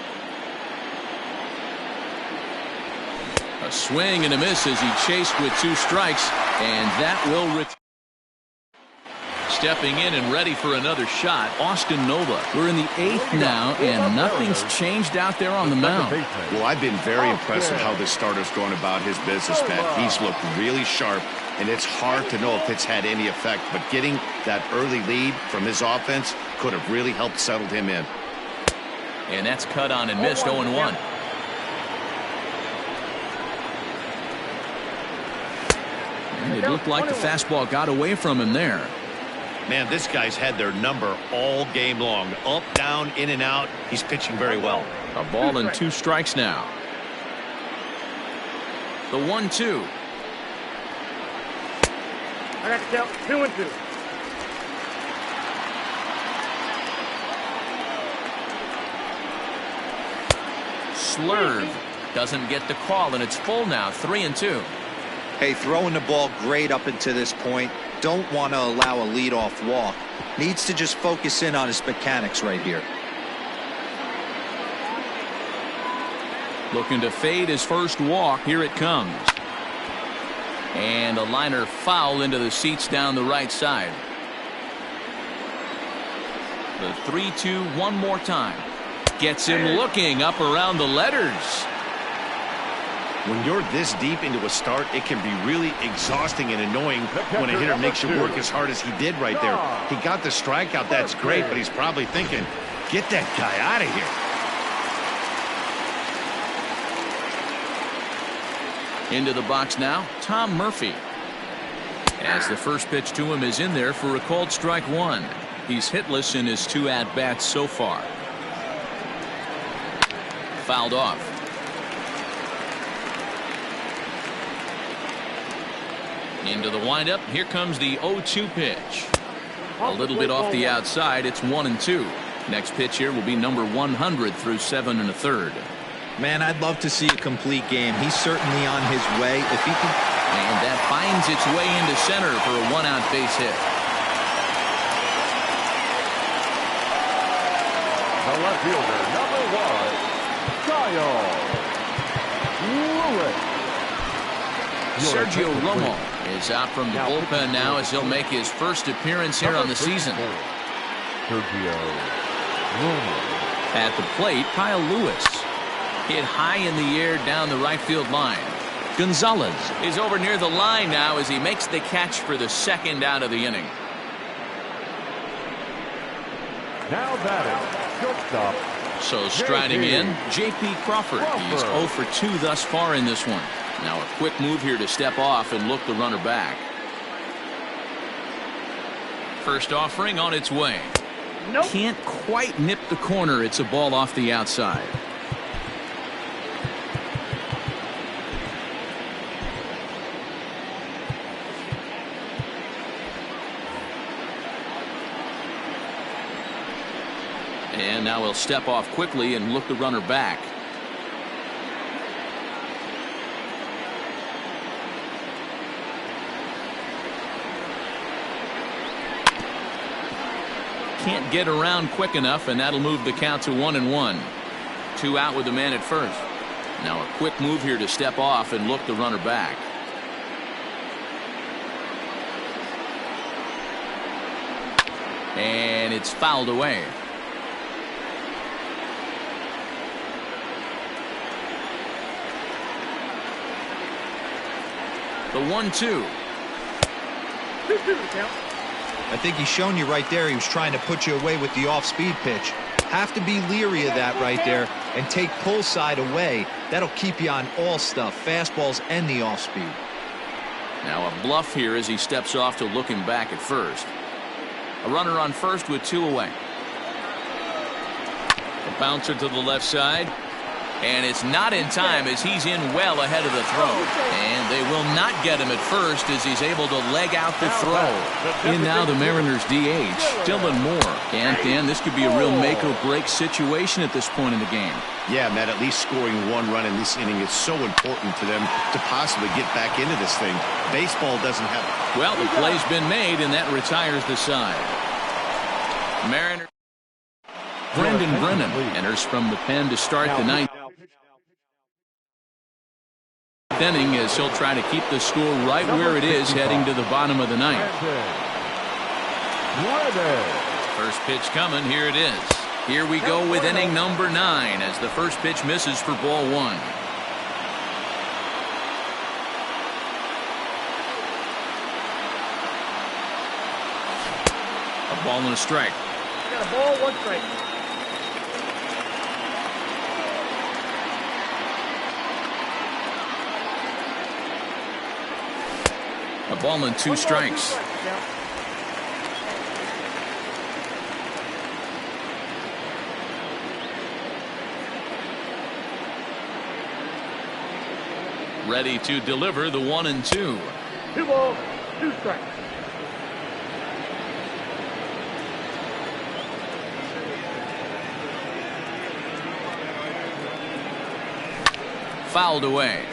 A swing and a miss as he chased with 2 strikes, and that will return. Stepping in and ready for another shot, Austin Nova. We're in the 8th now, and nothing's changed out there on the mound. Well, I've been very impressed with how this starter's going about his business, Matt. He's looked really sharp, and it's hard to know if it's had any effect, but getting that early lead from his offense could have really helped settle him in. And that's cut on and missed. 0-1. And it looked like the fastball got away from him there. Man, this guy's had their number all game long. Up, down, in and out. He's pitching very well. A ball and 2 strikes now. The 1-2. I got to count 2-2. Slurve doesn't get the call, and it's full now. 3-2. Hey, throwing the ball great up until this point. Don't want to allow a leadoff walk. Needs to just focus in on his mechanics right here. Looking to fade his first walk. Here it comes. And a liner foul into the seats down the right side. The 3-2 one more time. Gets him looking up around the letters. When you're this deep into a start, it can be really exhausting and annoying when a hitter makes you work as hard as he did right there. He got the strikeout, that's great, but he's probably thinking, get that guy out of here. Into the box now, Tom Murphy. As the first pitch to him is in there for a called strike 1. He's hitless in his 2 at-bats so far. Fouled off. Into the windup. Here comes the 0-2 pitch. A little bit off the outside. It's 1-2. Next pitch here will be number 100 through 7 1/3. Man, I'd love to see a complete game. He's certainly on his way. If he can. And that finds its way into center for a 1-out base hit. The left fielder, number 1, Kyle Lewis. Sergio Romo is out from the bullpen now as he'll make his first appearance here on the season. Sergio Romo. At the plate, Kyle Lewis. Hit high in the air down the right field line. Gonzalez is over near the line now as he makes the catch for the 2nd out of the inning. Now batting, shortstop. So striding in, J.P. Crawford. He's 0 for 2 thus far in this one. Now a quick move here to step off and look the runner back. First offering on its way. Nope. Can't quite nip the corner. It's a ball off the outside. And now he'll step off quickly and look the runner back. Can't get around quick enough, and that'll move the count to 1-1. 2 out with the man at first. Now a quick move here to step off and look the runner back. And it's fouled away. The 1-2. 2-2 count. I think he's shown you right there. He was trying to put you away with the off-speed pitch. Have to be leery of that right there and take pull side away. That'll keep you on all stuff, fastballs and the off-speed. Now a bluff here as he steps off to look him back at first. A runner on first with 2 away. A bouncer to the left side. And it's not in time as he's in well ahead of the throw. And they will not get him at first as he's able to leg out the throw. In now the Mariners DH, Dylan Moore. And Dan, this could be a real make-or-break situation at this point in the game. Yeah, Matt, at least scoring one run in this inning is so important to them to possibly get back into this thing. Baseball doesn't have... Well, the play's been made, and that retires the side. Mariners. Brendan Brennan enters from the pen to start the ninth inning as he'll try to keep the score right where it is heading to the bottom of the ninth. First pitch coming. Here it is. Here we go with inning number 9 as the first pitch misses for ball 1. A ball and a strike. Got a ball, 1 strike. A ball and 2 strikes. Ready to deliver the 1-2. 2 balls, 2 strikes. Fouled away.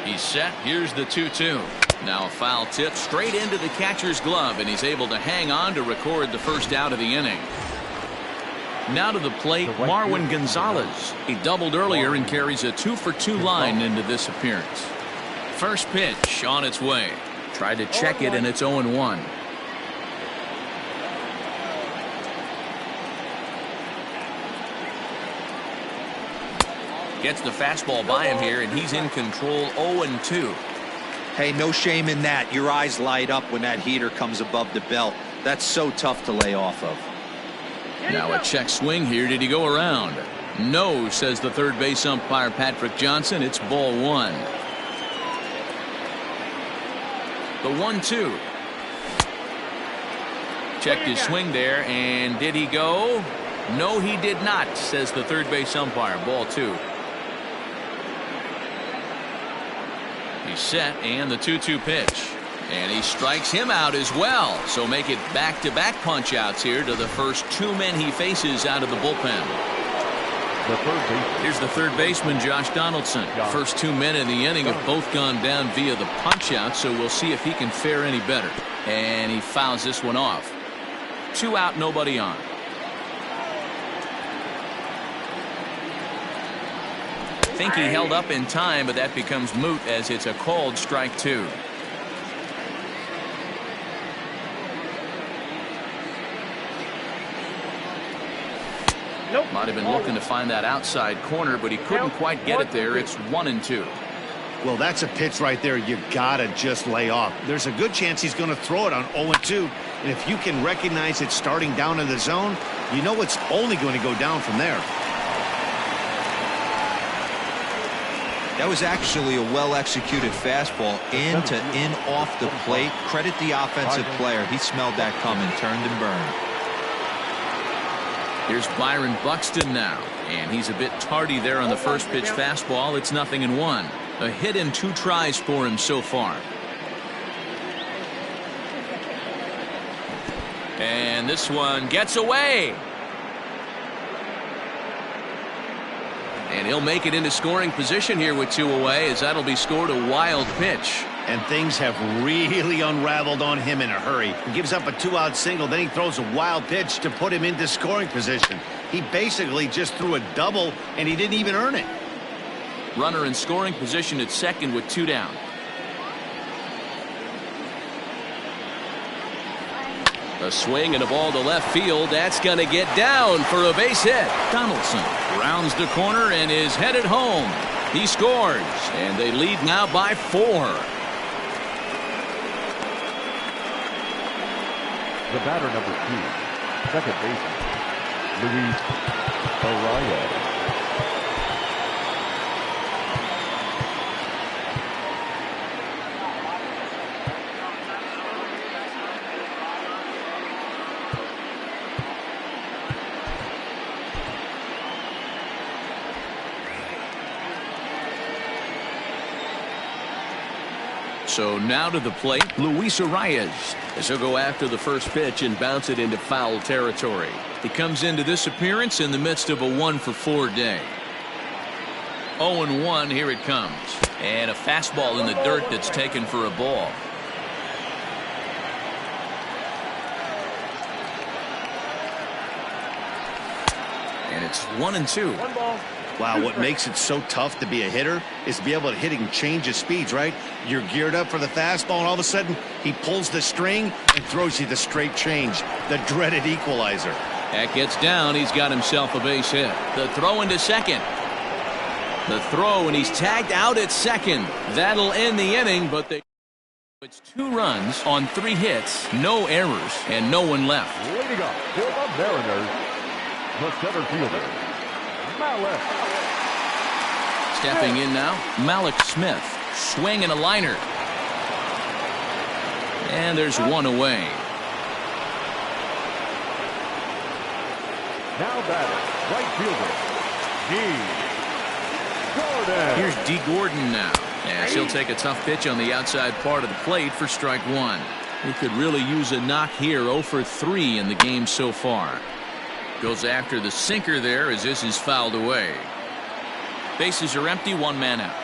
He's set. Here's the 2-2. Now a foul tip straight into the catcher's glove, and he's able to hang on to record the first out of the inning. Now to the plate, Marwin Gonzalez. He doubled earlier and carries a 2-for-2 line into this appearance. First pitch on its way. Tried to check it, and it's 0-1. Gets the fastball by him here, and he's in control. 0-2. Hey, no shame in that. Your eyes light up when that heater comes above the belt. That's so tough to lay off of. Now a check swing here. Did he go around? No, says the third base umpire Patrick Johnson. It's ball 1. The 1-2. Checked his swing there, and did he go? No, he did not, says the third base umpire. Ball 2. He's set, and the 2-2 pitch. And he strikes him out as well. So make it back-to-back punch-outs here to the first 2 men he faces out of the bullpen. Here's the third baseman, Josh Donaldson. First 2 men in the inning have both gone down via the punch-out, so we'll see if he can fare any better. And he fouls this one off. 2 out, nobody on. I think he held up in time, but that becomes moot as it's a called strike 2. Might have been looking to find that outside corner, but he couldn't quite get it there. It's 1-2. Well, that's a pitch right there you gotta just lay off. There's a good chance he's going to throw it on 0-2, and if you can recognize it starting down in the zone, you know it's only going to go down from there. That was actually a well-executed fastball in to in off the plate. Credit the offensive player. He smelled that coming, turned and burned. Here's Byron Buxton now, and he's a bit tardy there on the first pitch fastball. It's 0-1. A hit in 2 tries for him so far. And this one gets away. And he'll make it into scoring position here with 2 away, as that'll be scored a wild pitch. And things have really unraveled on him in a hurry. He gives up a 2-out single, then he throws a wild pitch to put him into scoring position. He basically just threw a double, and he didn't even earn it. Runner in scoring position at second with 2 down. A swing and a ball to left field. That's going to get down for a base hit. Donaldson rounds the corner and is headed home. He scores, and they lead now by 4. The batter, number 2, second baseman, Luis Arraez. So now to the plate, Luis Arias, as he'll go after the first pitch and bounce it into foul territory. He comes into this appearance in the midst of a 1-for-4 day. 0-1, here it comes. And a fastball in the dirt that's taken for a ball. And it's 1-2. One ball. Wow, what makes it so tough to be a hitter is to be able to hit and change his speeds, right? You're geared up for the fastball, and all of a sudden, he pulls the string and throws you the straight change, the dreaded equalizer. That gets down. He's got himself a base hit. The throw into second. The throw, and he's tagged out at second. That'll end the inning, but it's 2 runs on 3 hits, no errors, and no one left. Leading up for the Mariners, the center fielder, Malik. Stepping in now, Malik Smith. Swing and a liner. And there's 1 away. Now batting, right fielder, Gordon. Here's D. Gordon now, as he'll take a tough pitch on the outside part of the plate for strike 1. He could really use a knock here. 0 for 3 in the game so far. Goes after the sinker there as this is fouled away. Bases are empty, 1 man out.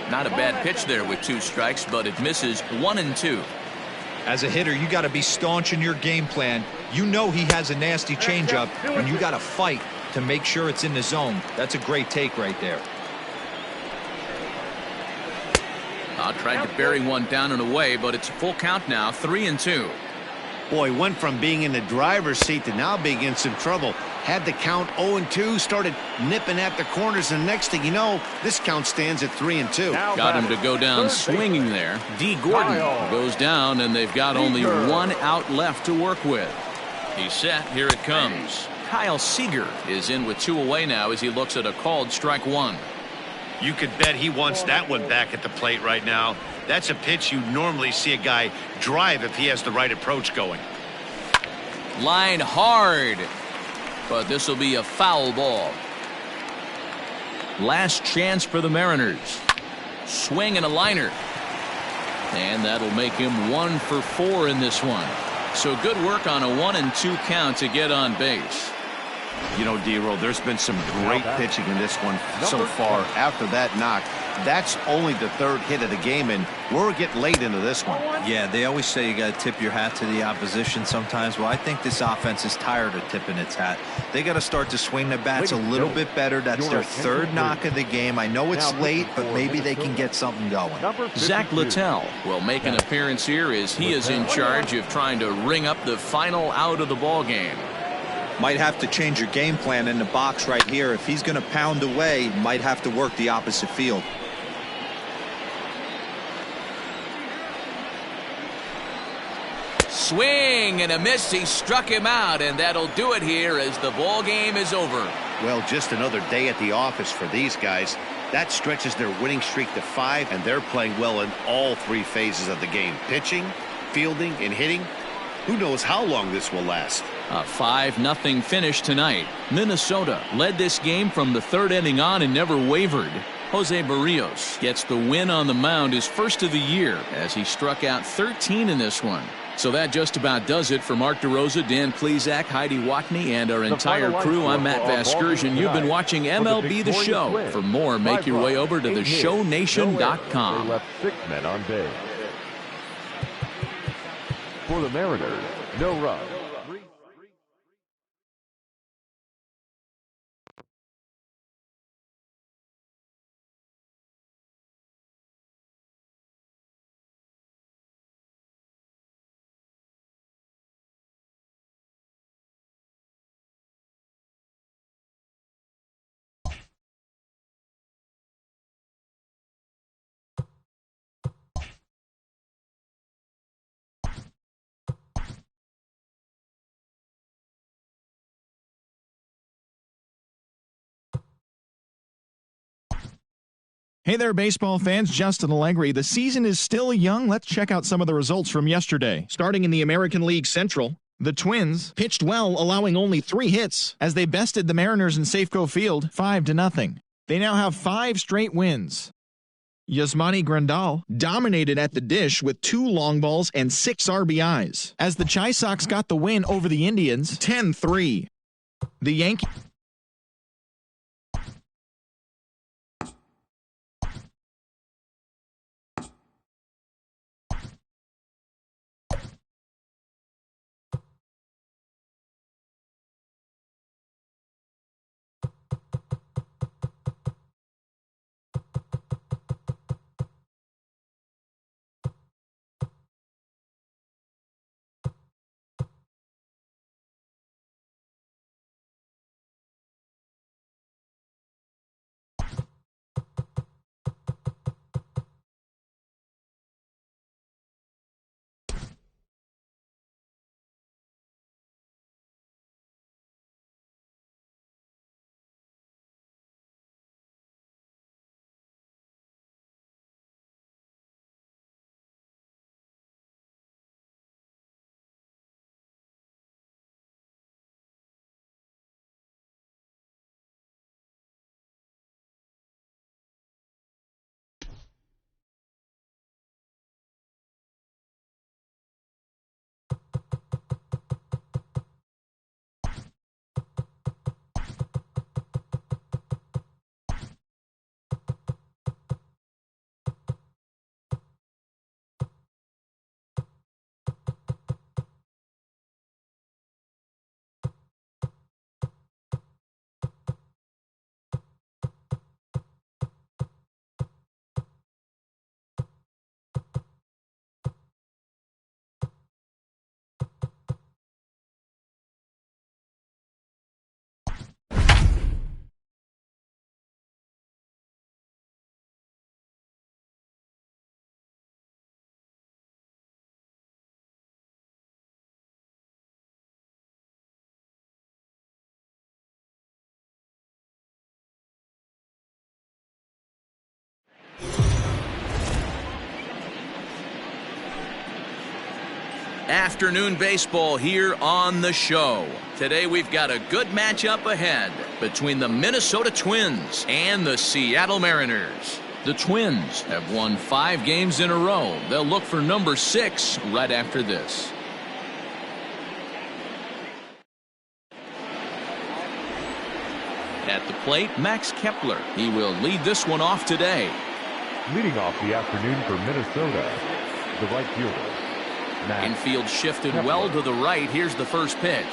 Not a bad pitch there with 2 strikes, but it misses. 1-2. As a hitter, you got to be staunch in your game plan. You know he has a nasty changeup, and you got to fight to make sure it's in the zone. That's a great take right there. Tried to bury one down and away, but it's a full count now. 3-2. Boy, went from being in the driver's seat to now being in some trouble. Had the count 0-2, started nipping at the corners, and next thing you know, this count stands at 3-2. Got him to go down swinging there. D. Gordon goes down, and they've got only 1 out left to work with. He's set. Here it comes. Kyle Seager is in with 2 away now as he looks at a called strike 1. You could bet he wants that one back at the plate right now. That's a pitch you normally see a guy drive if he has the right approach going. Line hard, but this will be a foul ball. Last chance for the Mariners. Swing and a liner, and that'll make him 1 for 4 in this one. So good work on a 1-2 count to get on base. You know, D-Roll, there's been some great pitching in this one so far. After that knock, that's only the 3rd hit of the game, and we're getting late into this one. Yeah, they always say you got to tip your hat to the opposition sometimes. Well, I think this offense is tired of tipping its hat. They got to start to swing the bats a little bit better. That's their 3rd knock of the game. I know it's late, but maybe they can get something going. Zach Littell will make an appearance here as he is in charge of trying to ring up the final out of the ball game. Might have to change your game plan in the box right here. If he's going to pound away, might have to work the opposite field. Swing and a miss. He struck him out, and that'll do it here as the ball game is over. Well, just another day at the office for these guys. That stretches their winning streak to 5, and they're playing well in all 3 phases of the game. Pitching, fielding, and hitting. Who knows how long this will last. A 5-0 finish tonight. Minnesota led this game from the 3rd inning on and never wavered. Jose Barrios gets the win on the mound, his first of the year, as he struck out 13 in this one. So that just about does it for Mark DeRosa, Dan Plesac, Heidi Watney, and our entire crew. I'm Matt Vasgersian. You've been watching MLB The Show. For more, make your way over to theshownation.com. They left 6 men on base. For the Mariners, no run. Hey there, baseball fans. Justin Allegri. The season is still young. Let's check out some of the results from yesterday. Starting in the American League Central, The Twins pitched well, allowing only 3 hits as they bested the Mariners in Safeco Field 5-0. They now have 5 straight wins. Yasmani Grandal dominated at the dish with 2 long balls and 6 RBIs as the Chi Sox got the win over the Indians 10-3. The Yankees Afternoon baseball here on the show. Today we've got a good matchup ahead between the Minnesota Twins and the Seattle Mariners. The Twins have won 5 games in a row. They'll look for number 6 right after this. At the plate, Max Kepler. He will lead this one off today. Leading off the afternoon for Minnesota, the right fielder. Infield shifted well to the right. Here's the first pitch.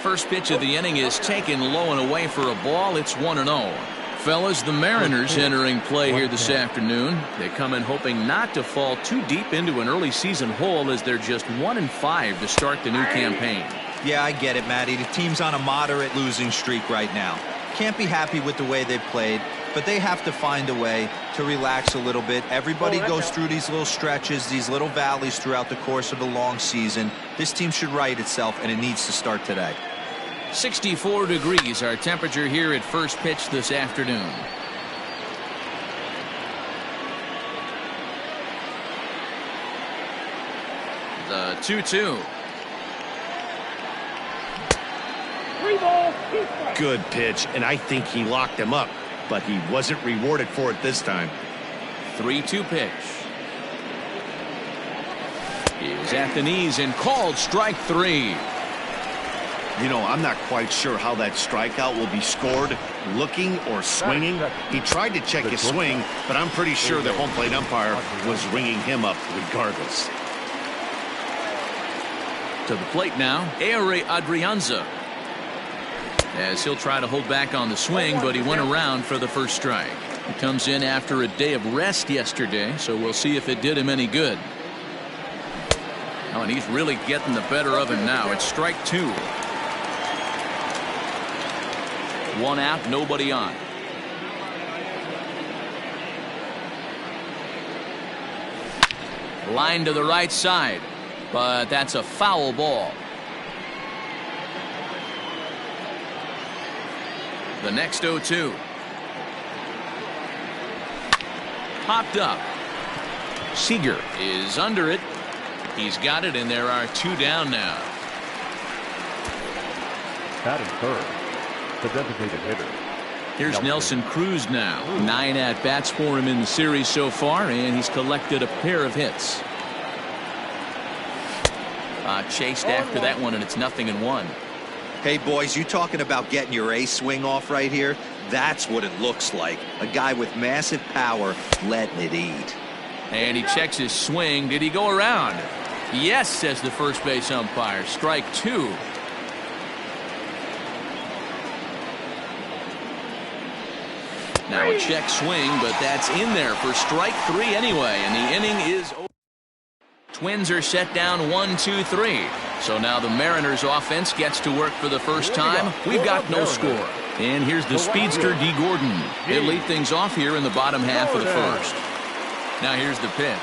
First pitch of the inning is taken low and away for a ball. It's 1-0. Fellas, the Mariners entering play here this afternoon. They come in hoping not to fall too deep into an early season hole as they're just 1-5 to start the new campaign. Yeah, I get it, Matty. The team's on a moderate losing streak right now. Can't be happy with the way they've played, but they have to find a way to relax a little bit. Everybody goes through these little stretches, these little valleys throughout the course of a long season. This team should right itself, and it needs to start today. 64 degrees our temperature here at first pitch this afternoon. The 2-2. Good pitch, and I think he locked him up, but he wasn't rewarded for it this time. 3-2 pitch. He was at the knees and called strike 3. You know, I'm not quite sure how that strikeout will be scored, looking or swinging. He tried to check his swing, but I'm pretty sure the home plate umpire was ringing him up regardless. To the plate now, Ehire Adrianza. As he'll try to hold back on the swing, but he went around for the first strike. He comes in after a day of rest yesterday, so we'll see if it did him any good. Oh, and he's really getting the better of him now. It's strike 2. 1 out, nobody on. Line to the right side, but that's a foul ball. The next 0-2. Popped up. Seager is under it. He's got it, and there are 2 down now. Batting third, the designated hitter. Here's Nelson Cruz now. 9 at-bats for him in the series so far, and he's collected a pair of hits. Chased after that one, and it's 0-1. Hey, boys, you talking about getting your ace swing off right here? That's what it looks like. A guy with massive power letting it eat. And he checks his swing. Did he go around? Yes, says the first base umpire. Strike 2. Now a check swing, but that's in there for strike 3 anyway, and the inning is over. Twins are set down 1-2-3. So now the Mariners offense gets to work for the first time. We've got no score. And here's the speedster D. Gordon. He'll lead things off here in the bottom half of the first. Now here's the pitch.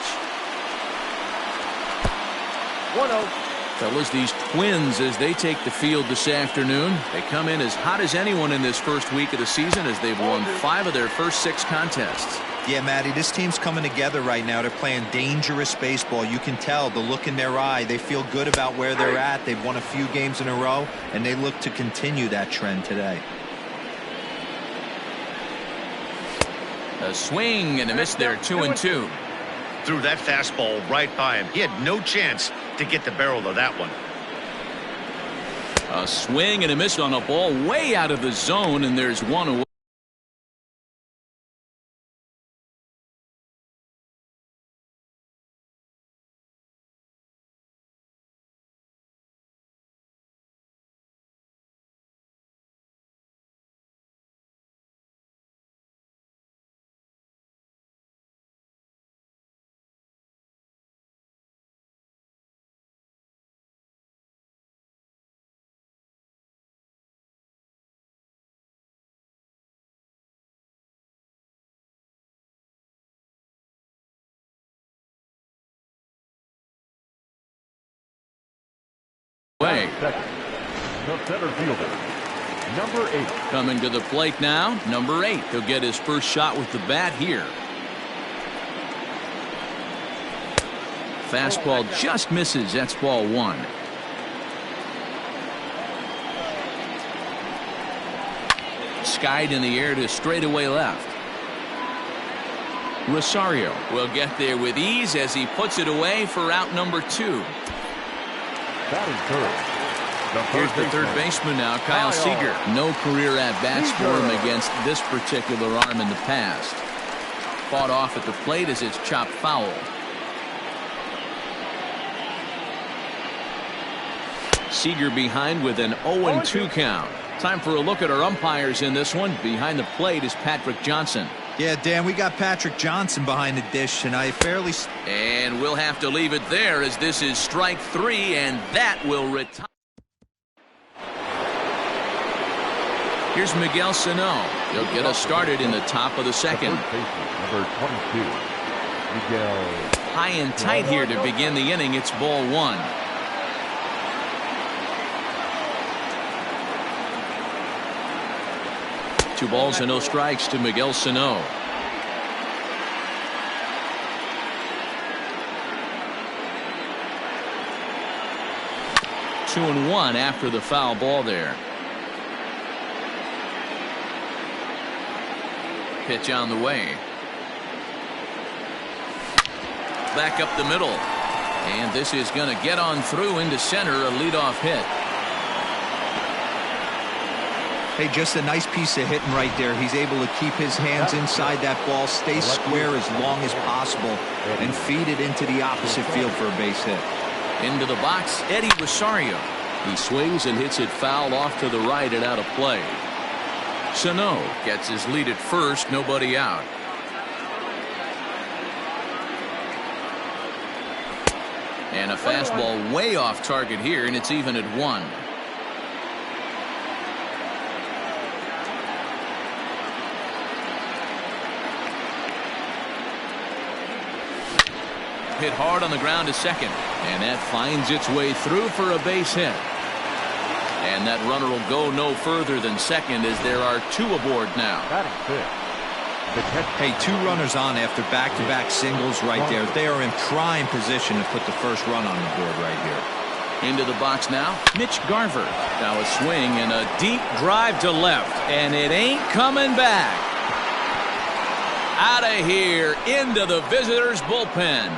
1-0. Fellas, these Twins, as they take the field this afternoon, they come in as hot as anyone in this first week of the season as they've won 5 of their first 6 contests. Yeah, Matty, this team's coming together right now. They're playing dangerous baseball. You can tell the look in their eye. They feel good about where they're at. They've won a few games in a row, and they look to continue that trend today. A swing and a miss there, 2-2. Threw that fastball right by him. He had no chance to get the barrel of that one. A swing and a miss on a ball way out of the zone, and there's one away. Second, the center fielder, number 8. Coming to the plate now, number 8. He'll get his first shot with the bat here. Fastball just misses. That's ball 1. Skied in the air to straightaway left. Rosario will get there with ease as he puts it away for out number 2. Batting third. Here's the third baseman now, Kyle Seager. No career at-bats for him against this particular arm in the past. Fought off at the plate as it's chopped foul. Seager behind with an 0-2 count. Time for a look at our umpires in this one. Behind the plate is Patrick Johnson. Yeah, Dan, we got Patrick Johnson behind the dish tonight. And we'll have to leave it there as this is strike 3, and that will retire. Here's Miguel Sano. He'll get us started in the top of the second. Number 22, Miguel. High and tight here to begin the inning. It's ball 1. Two balls and no strikes to Miguel Sano. Two and one after the foul ball there. Pitch on the way. Back up the middle. And this is going to get on through into center, a leadoff hit. Hey, just a nice piece of hitting right there. He's able to keep his hands inside that ball, stay square as long as possible, and feed it into the opposite field for a base hit. Into the box, Eddie Rosario. He swings and hits it foul off to the right and out of play. Sano gets his lead at first, nobody out. And a fastball way off target here, and it's even at 1. Hit hard on the ground to second, and that finds its way through for a base hit. And that runner will go no further than second as there are 2 aboard now. Hey, 2 runners on after back-to-back singles right there. They are in prime position to put the first run on the board right here. Into the box now, Mitch Garver. Now a swing and a deep drive to left, and it ain't coming back. Out of here, into the visitors' bullpen.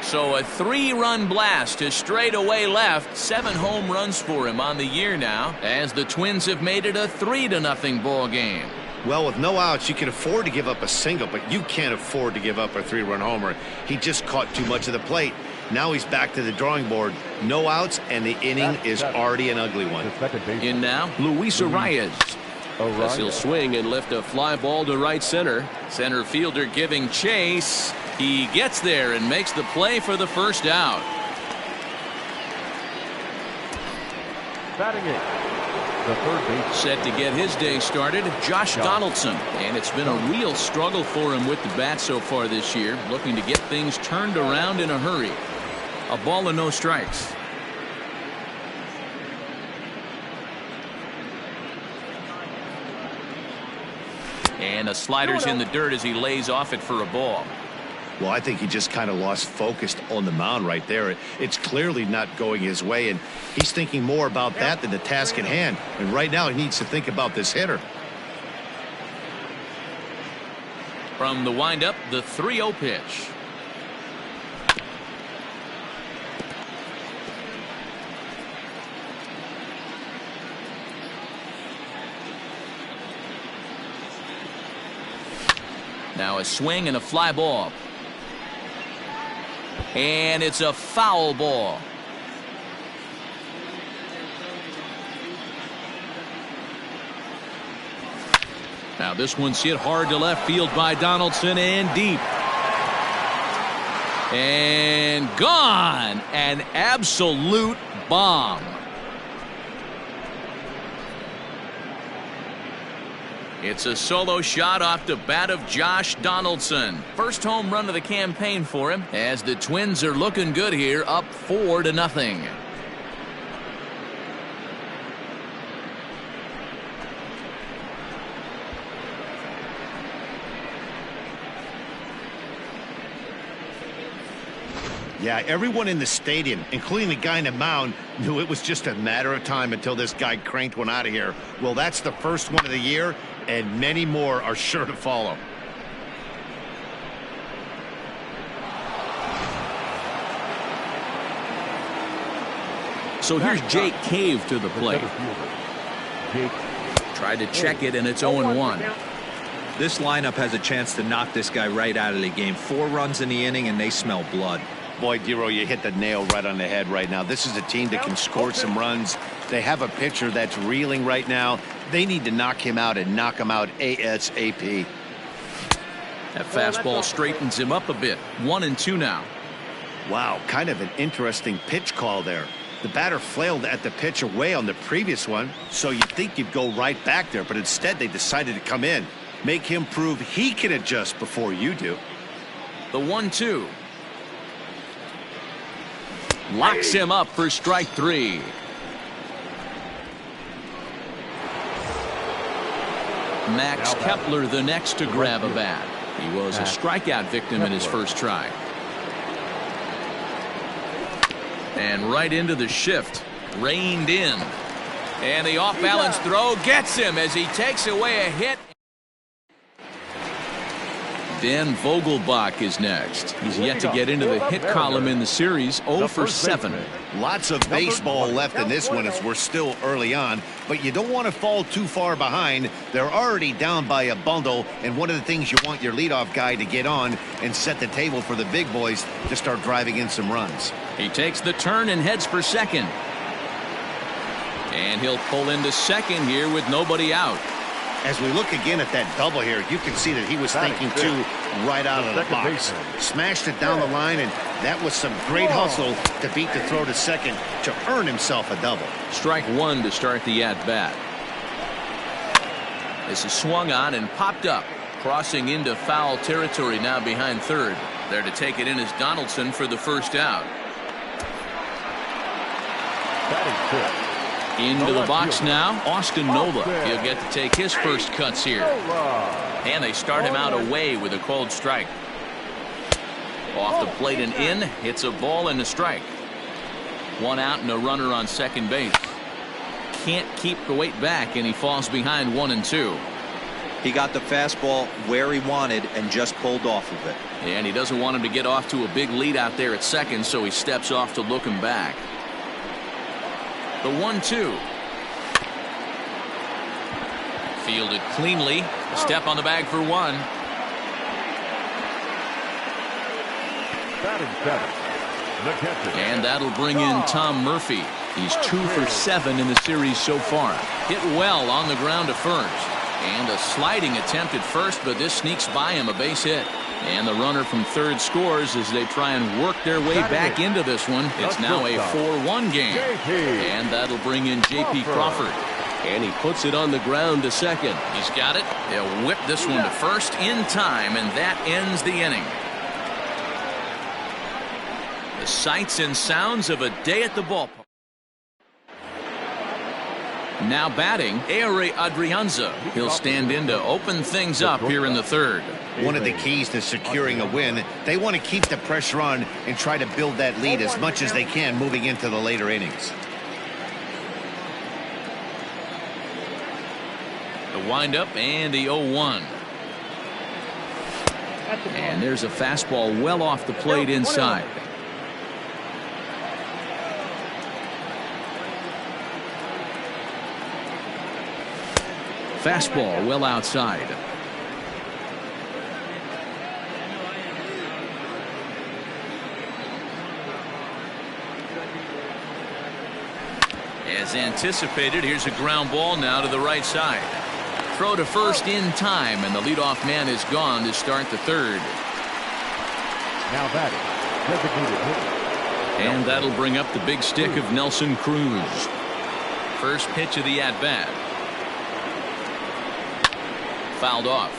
So a 3-run blast to straightaway left. 7 home runs for him on the year now, as the Twins have made it a 3-0 ball game. Well, with no outs, you can afford to give up a single, but you can't afford to give up a 3-run homer. He just caught too much of the plate. Now he's back to the drawing board. No outs, and the inning is already an ugly one. In now, Luis Arias. As he'll swing and lift a fly ball to right center. Center fielder giving chase. He gets there and makes the play for the first out. Batting it. The third base. Set to get his day started, Josh Donaldson. And it's been a real struggle for him with the bat so far this year, looking to get things turned around in a hurry. A ball and no strikes. And a slider's in the dirt as he lays off it for a ball. Well, I think he just kind of lost focus on the mound right there. It's clearly not going his way, and he's thinking more about that than the task at hand. And right now he needs to think about this hitter. From the windup, the 3-0 pitch. Now a swing and a fly ball. And it's a foul ball. Now this one's hit hard to left field by Donaldson and deep. And gone. An absolute bomb. It's a solo shot off the bat of Josh Donaldson. First home run of the campaign for him, as the Twins are looking good here, up 4-0. Yeah, everyone in the stadium, including the guy in the mound, knew it was just a matter of time until this guy cranked one out of here. Well, that's the first one of the year, and many more are sure to follow. So here's Jake Cave to the plate. Jake. Tried to check it, and it's 0-1. This lineup has a chance to knock this guy right out of the game. 4 runs in the inning, and they smell blood. Boy, Dero, you hit the nail right on the head right now. This is a team that can score some runs. They have a pitcher that's reeling right now. They need to knock him out and knock him out ASAP. That fastball straightens him up a bit. 1-2 now. Wow, kind of an interesting pitch call there. The batter flailed at the pitch away on the previous one, so you'd think you'd go right back there, but instead they decided to come in. Make him prove he can adjust before you do. The 1-2. Locks him up for strike 3. Max Kepler the next to grab a bat. He was a strikeout victim in his first try. And right into the shift. Reined in. And the off-balance throw gets him as he takes away a hit. Dan Vogelbach is next. He's yet to get into the hit column in the series. 0 for 7. Lots of baseball left in this one as we're still early on, but you don't want to fall too far behind. They're already down by a bundle, and one of the things you want your leadoff guy to get on and set the table for the big boys to start driving in some runs. He takes the turn and heads for second. And he'll pull into second here with nobody out. As we look again at that double here, you can see that he was thinking too right out of the box. Smashed it down the line, and that was some great hustle to beat the throw to second to earn himself a double. Strike 1 to start the at-bat. This is swung on and popped up, crossing into foul territory now behind third. There to take it in is Donaldson for the first out. Batting fifth. Into the box now, Austin Nova. He'll get to take his first cuts here. And they start him out away with a cold strike. Off the plate and in, hits a ball and a strike. One out and a runner on second base. Can't keep the weight back, and he falls behind 1-2. He got the fastball where he wanted and just pulled off of it. And he doesn't want him to get off to a big lead out there at second, so he steps off to look him back. The 1-2. Fielded cleanly. Step on the bag for one. Batting seven, the catcher. And that'll bring in Tom Murphy. He's 2 for 7 in the series so far. Hit well on the ground to first. And a sliding attempt at first, but this sneaks by him, a base hit. And the runner from third scores as they try and work their way back into this one. It's now a 4-1 game. And that'll bring in J.P. Crawford. And he puts it on the ground to second. He's got it. They'll whip this one to first in time, and that ends the inning. The sights and sounds of a day at the ballpark. Now batting, Ehire Adrianza. He'll stand in to open things up here in the third. One of the keys to securing a win, they want to keep the pressure on and try to build that lead as much as they can moving into the later innings. The windup and the 0-1. And there's a fastball well off the plate inside. Fastball well outside. As anticipated, here's a ground ball now to the right side. Throw to first in time, and the leadoff man is gone to start the third. Now batting, designated hitter. And that'll bring up the big stick of Nelson Cruz. First pitch of the at-bat. Fouled off.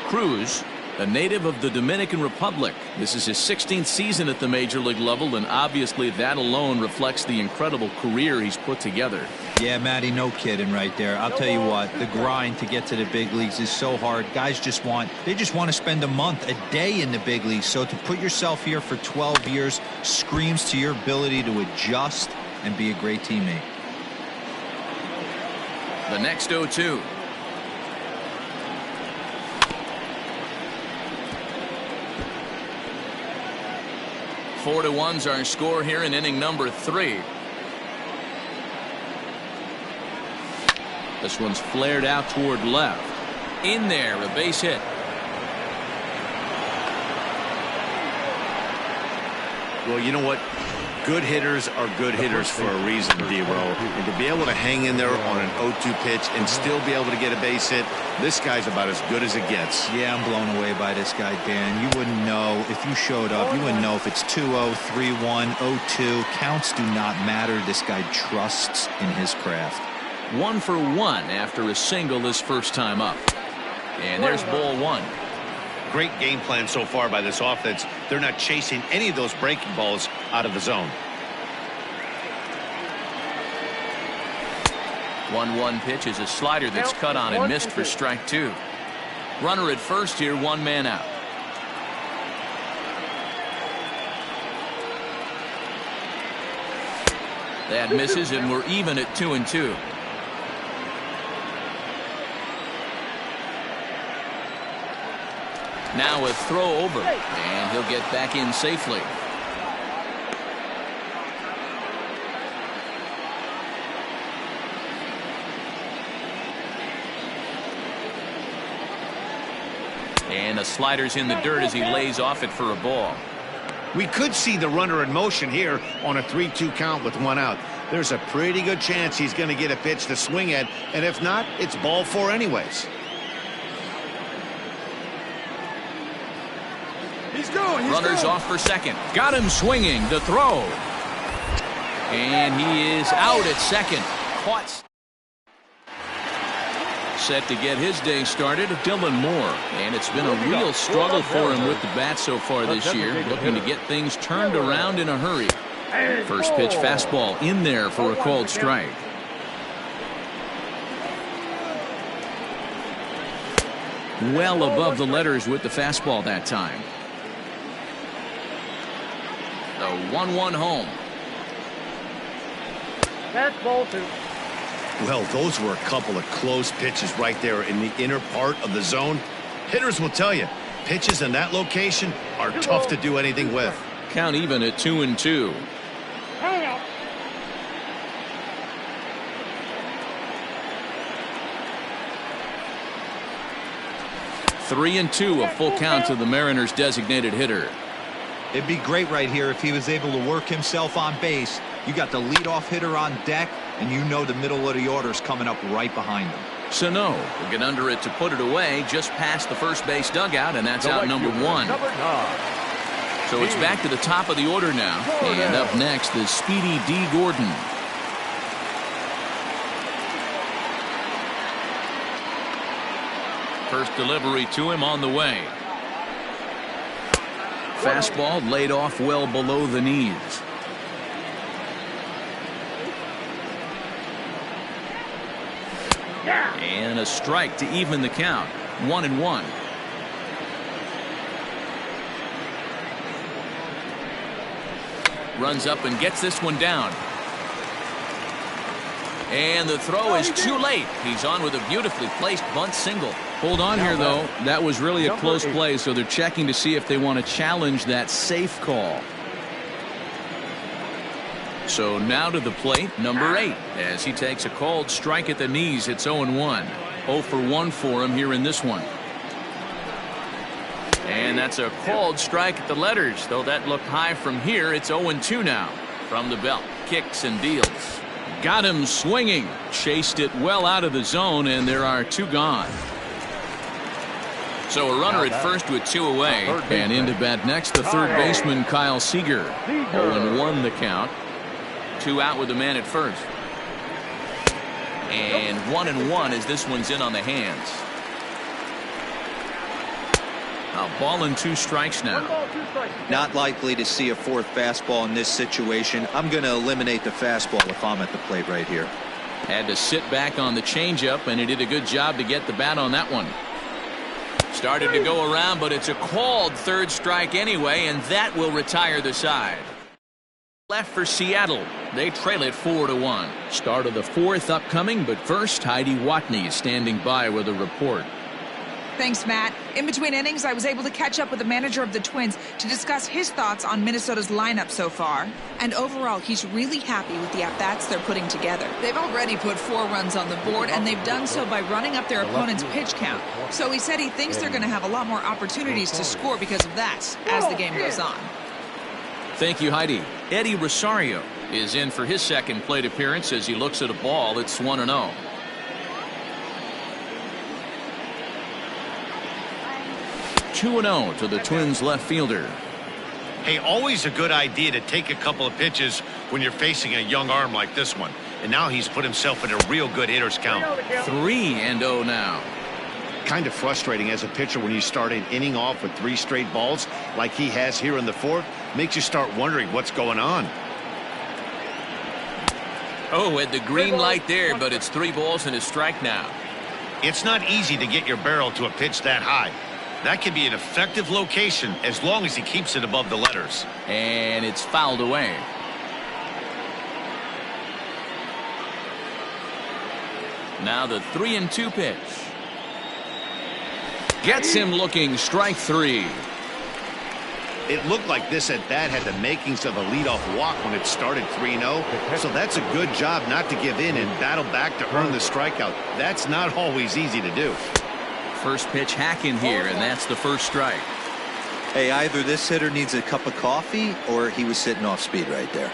Cruz, a native of the Dominican Republic. This is his 16th season at the major league level, and obviously that alone reflects the incredible career he's put together. Yeah, Matty, no kidding right there. I'll tell you what, the grind to get to the big leagues is so hard. Guys just want to spend a month, a day in the big leagues. So to put yourself here for 12 years screams to your ability to adjust and be a great teammate. The next 0-2. Four to 1's our score here in inning number 3. This one's flared out toward left. In there, a base hit. Well, you know what? Good hitters are good hitters for a reason, D-Row. And to be able to hang in there on an 0-2 pitch and still be able to get a base hit, this guy's about as good as it gets. Yeah, I'm blown away by this guy, Dan. You wouldn't know if you showed up. You wouldn't know if it's 2-0, 3-1, 0-2. Counts do not matter. This guy trusts in his craft. 1 for 1 after a single his first time up. And there's ball 1. Great game plan so far by this offense. They're not chasing any of those breaking balls out of the zone. 1-1 pitch is a slider that's cut on and missed for strike 2. Runner at first here, 1 man out. That misses, and we're even at 2-2. Now a throw over, and he'll get back in safely. And the slider's in the dirt as he lays off it for a ball. We could see the runner in motion here on a 3-2 count with 1 out. There's a pretty good chance he's going to get a pitch to swing at, and if not, it's ball 4 anyways. Runners off for second. Got him swinging. The throw. And he is out at second. Caught. Set to get his day started, Dylan Moore. And it's been a real struggle for him with the bat so far this year. Looking to get things turned around in a hurry. First pitch fastball in there for a called strike. Well above the letters with the fastball that time. The 1-1 home. That's ball 2. Well, those were a couple of close pitches right there in the inner part of the zone. Hitters will tell you, pitches in that location are tough to do anything with. Count even at 2-2. Hang out. Three and two, a full count to the Mariners' designated hitter. It'd be great right here if he was able to work himself on base. You got the leadoff hitter on deck, and you know the middle of the order's coming up right behind him. Sano will get under it to put it away just past the first base dugout, and that's out number 1. So it's back to the top of the order now. And up next is Speedy D. Gordon. First delivery to him on the way. Fastball laid off well below the knees. And a strike to even the count. 1-1. Runs up and gets this one down. And the throw is too late. He's on with a beautifully placed bunt single. Hold on here, though. That was really a close play, so they're checking to see if they want to challenge that safe call. So now to the plate, number 8, as he takes a called strike at the knees. It's 0-1. 0 for 1 for him here in this one. And that's a called strike at the letters, though that looked high from here. It's 0-2 now. From the belt, kicks and deals. Got him swinging. Chased it well out of the zone, and there are 2 gone. So a runner at first with 2 away. And in to bat next, the third baseman, Kyle Seager. 0-1 the count. 2 out with the man at first. And 1-1 as this one's in on the hands. A ball and 2 strikes now. Not likely to see a fourth fastball in this situation. I'm going to eliminate the fastball if I'm at the plate right here. Had to sit back on the changeup, and he did a good job to get the bat on that one. Started to go around, but it's a called third strike anyway, and that will retire the side. Left for Seattle. They trail it 4-1. Start of the 4th upcoming, but first, Heidi Watney is standing by with a report. Thanks, Matt. In between innings, I was able to catch up with the manager of the Twins to discuss his thoughts on Minnesota's lineup so far. And overall, he's really happy with the at-bats they're putting together. They've already put 4 runs on the board, and they've done so by running up their opponent's pitch count. So he said he thinks they're going to have a lot more opportunities to score because of that as the game goes on. Thank you, Heidi. Eddie Rosario is in for his second plate appearance as he looks at a ball. It's 1-0. To the Twins left fielder. Hey, always a good idea to take a couple of pitches when you're facing a young arm like this one. And now he's put himself in a real good hitter's count. 3-0 now. Kind of frustrating as a pitcher when you start an inning off with 3 straight balls like he has here in the 4th. Makes you start wondering what's going on. Oh, had the green light there, but it's 3 balls and a strike now. It's not easy to get your barrel to a pitch that high. That can be an effective location as long as he keeps it above the letters. And it's fouled away. Now the 3-2 pitch. Gets him looking, strike 3. It looked like this at bat had the makings of a leadoff walk when it started 3-0. So that's a good job not to give in and battle back to earn the strikeout. That's not always easy to do. First pitch hack in here, and that's the first strike. Hey, either this hitter needs a cup of coffee or he was sitting off speed right there.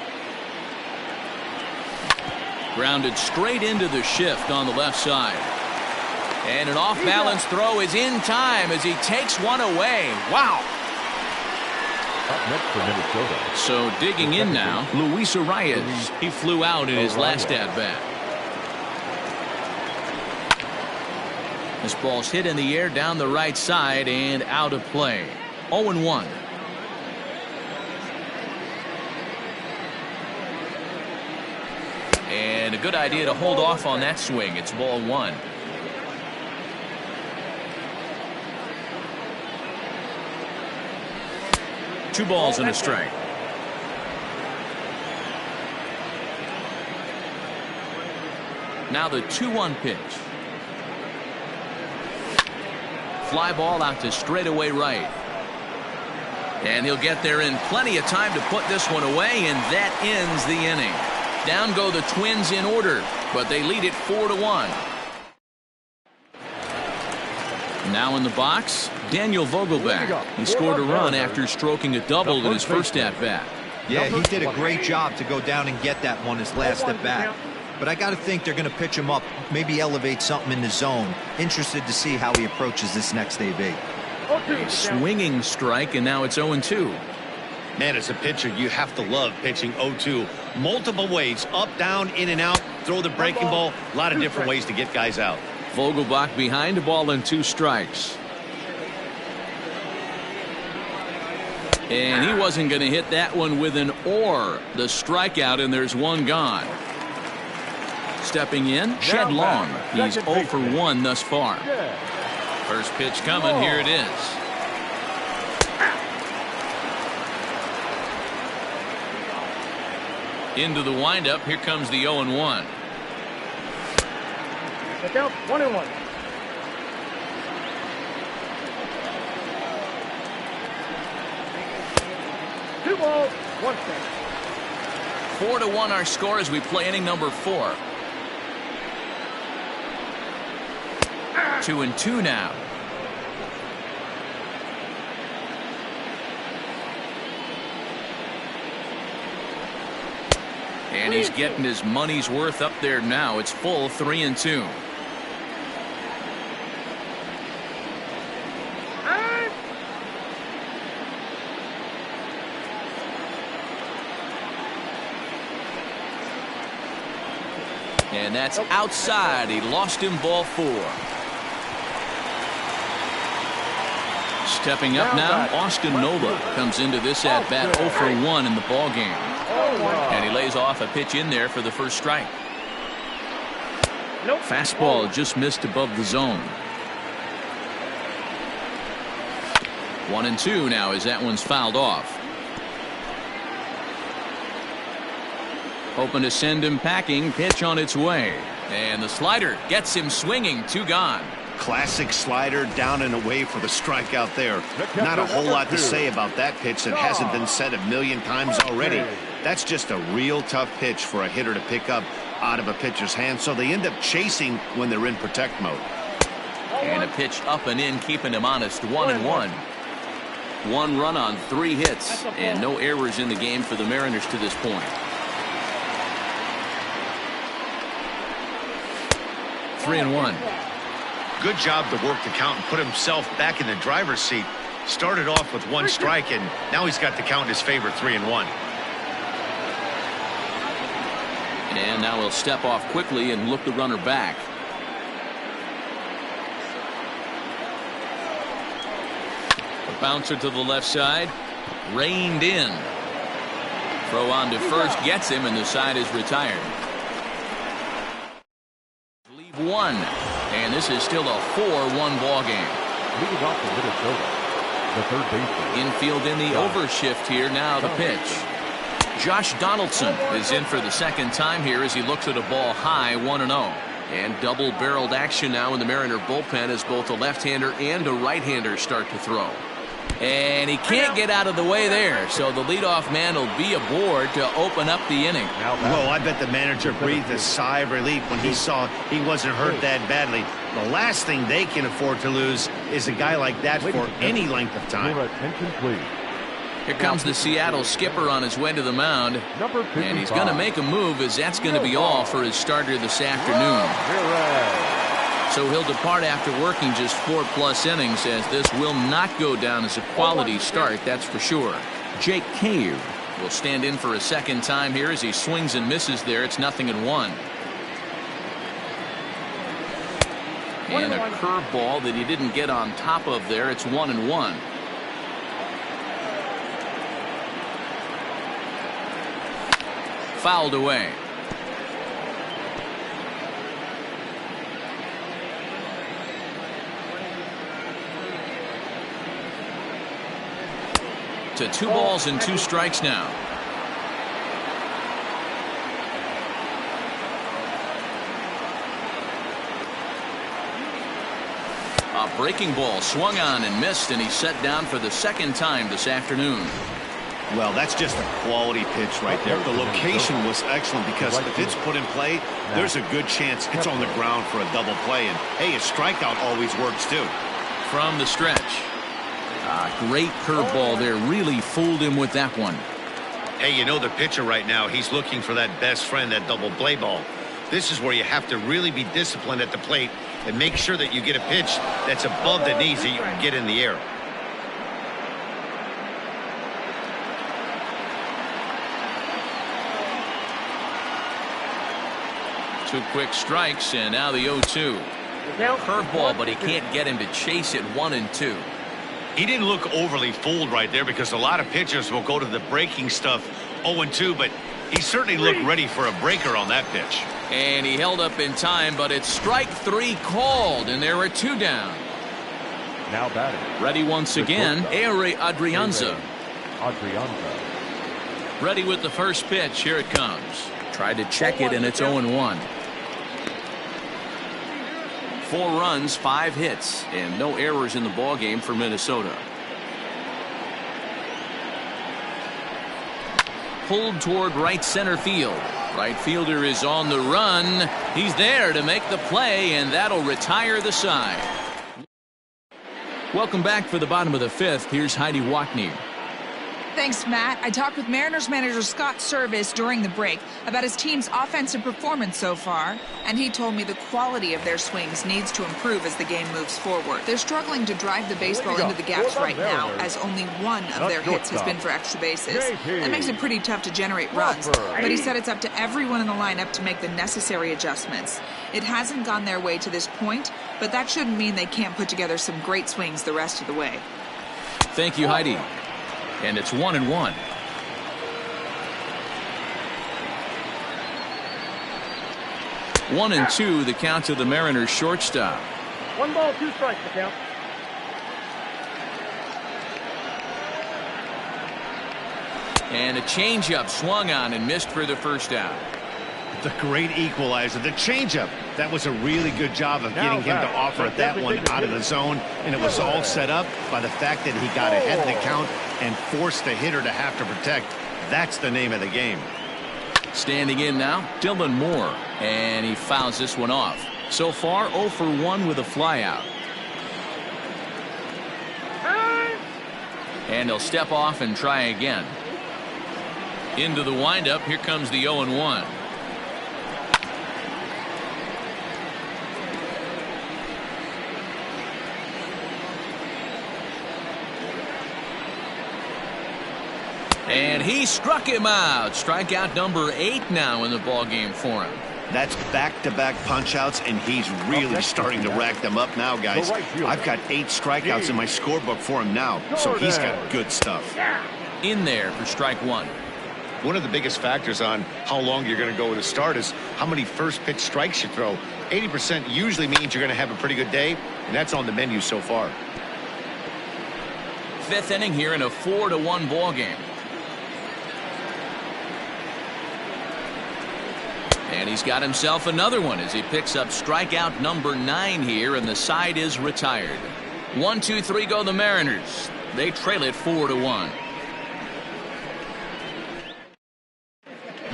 Grounded straight into the shift on the left side. And an off-balance throw is in time as he takes one away. Wow. Up next for Minnesota. So digging in now, Luis Arias. He flew out in his last at-bat. This ball's hit in the air down the right side and out of play. 0-1. And a good idea to hold off on that swing. It's ball one. Two balls and a strike. Now the 2-1 pitch. Fly ball out to straightaway right. And he'll get there in plenty of time to put this one away, and that ends the inning. Down go the Twins in order, but they lead it 4-1. Now in the box, Daniel Vogelbach. He scored a run after stroking a double in his first at-bat. Yeah, he did a great job to go down and get that one his last at-bat. But I got to think they're going to pitch him up, maybe elevate something in the zone. Interested to see how he approaches this next AB. A swinging strike, and now it's 0-2. Man, as a pitcher, you have to love pitching 0-2. Multiple ways, up, down, in and out, throw the breaking ball. A lot of different ways to get guys out. Vogelbach behind, a ball and 2 strikes. And he wasn't going to hit that one with an or. The strikeout, and there's one gone. Stepping in, Shed Long. He's 0 for 1 thus far. First pitch coming. Here it is. Into the windup. Here comes the 0-1. Check out 1-1. Two balls, 1 strike. 4-1 our score as we play inning number 4. 2-2 now. And he's getting his money's worth up there now. It's full 3-2. And that's outside. He lost him, ball 4. Stepping up now, Austin Nola comes into this at-bat 0 for 1 in the ball game. And he lays off a pitch in there for the first strike. Fastball just missed above the zone. 1-2 now as that one's fouled off. Hoping to send him packing. Pitch on its way. And the slider gets him swinging. 2 gone. Classic slider down and away for the strikeout there. Not a whole lot to say about that pitch that hasn't been said a million times already. That's just a real tough pitch for a hitter to pick up out of a pitcher's hand, so they end up chasing when they're in protect mode. And a pitch up and in, keeping him honest. 1-1. 1 run on 3 hits, and no errors in the game for the Mariners to this point. 3-1. Good job to work the count and put himself back in the driver's seat. Started off with 1 strike, and now he's got the count in his favor, 3-1. And now he'll step off quickly and look the runner back. A bouncer to the left side. Reined in. Throw on to first gets him, and the side is retired. Leave 1. And this is still a 4-1 ball game. Leading off for Minnesota, the third baseman. Infield in the overshift here. Now the pitch. Josh Donaldson is in for the second time here as he looks at a ball high, 1-0. And double-barreled action now in the Mariner bullpen as both a left-hander and a right-hander start to throw. And he can't get out of the way there, so the leadoff man will be aboard to open up the inning. Well, I bet the manager breathed a sigh of relief when he saw he wasn't hurt that badly. The last thing they can afford to lose is a guy like that for any length of time. Your attention, please. Here comes the Seattle skipper on his way to the mound. And he's going to make a move, as that's going to be all for his starter this afternoon. So he'll depart after working just 4+ innings, as this will not go down as a quality start, that's for sure. Jake Cave will stand in for a second time here as he swings and misses there. It's 0-1. And a curveball that he didn't get on top of there. It's 1-1. Fouled away. to 2 balls and 2 strikes now. A breaking ball swung on and missed, and he's set down for the 2nd time this afternoon. Well, that's just a quality pitch right there. The location was excellent because if it's put in play, there's a good chance it's on the ground for a double play. And, hey, a strikeout always works, too. From the stretch. Great curveball there. Really fooled him with that one. Hey, you know the pitcher right now, he's looking for that best friend, that double play ball. This is where you have to really be disciplined at the plate and make sure that you get a pitch that's above the knees that you can get in the air. Two quick strikes, and now the 0-2. Curveball, but he can't get him to chase it. 1-2. He didn't look overly fooled right there because a lot of pitchers will go to the breaking stuff 0-2, but he certainly looked ready for a breaker on that pitch. And he held up in time, but it's strike 3 called, and there are 2 down. Now batting. Ready once again, Adrianza. Ready with the first pitch. Here it comes. Tried to check it, and it's 0-1. 4 runs, 5 hits, and no errors in the ballgame for Minnesota. Pulled toward right center field. Right fielder is on the run. He's there to make the play, and that'll retire the side. Welcome back for the bottom of the 5th. Here's Heidi Watney. Thanks, Matt. I talked with Mariners manager Scott Service during the break about his team's offensive performance so far, and he told me the quality of their swings needs to improve as the game moves forward. They're struggling to drive the baseball into the gaps right now, as only 1 of their hits has been for extra bases. That makes it pretty tough to generate runs, but he said it's up to everyone in the lineup to make the necessary adjustments. It hasn't gone their way to this point, but that shouldn't mean they can't put together some great swings the rest of the way. Thank you, Heidi. And it's 1-1. One and 2, the count to the Mariners shortstop. 1 ball, 2 strikes, the count. And a changeup swung on and missed for the first out. The great equalizer, the changeup. That was a really good job of getting him to offer that one out of the zone, and it was all set up by the fact that he got ahead of the count and forced the hitter to have to protect. That's the name of the game. Standing in now, Dylan Moore, and he fouls this one off. So far, 0 for 1 with a flyout. And he'll step off and try again. Into the windup, here comes the 0-1. And he struck him out. Strikeout number 8 now in the ballgame for him. That's back-to-back punch-outs, and he's really starting to rack them up now, guys. I've got 8 strikeouts in my scorebook for him now, so he's got good stuff. In there for strike 1. One of the biggest factors on how long you're going to go with a start is how many first-pitch strikes you throw. 80% usually means you're going to have a pretty good day, and that's on the menu so far. 5th inning here in a 4-1 ballgame. And he's got himself another one as he picks up strikeout number 9 here, and the side is retired. 1, 2, 3 go the Mariners. They trail it 4-1.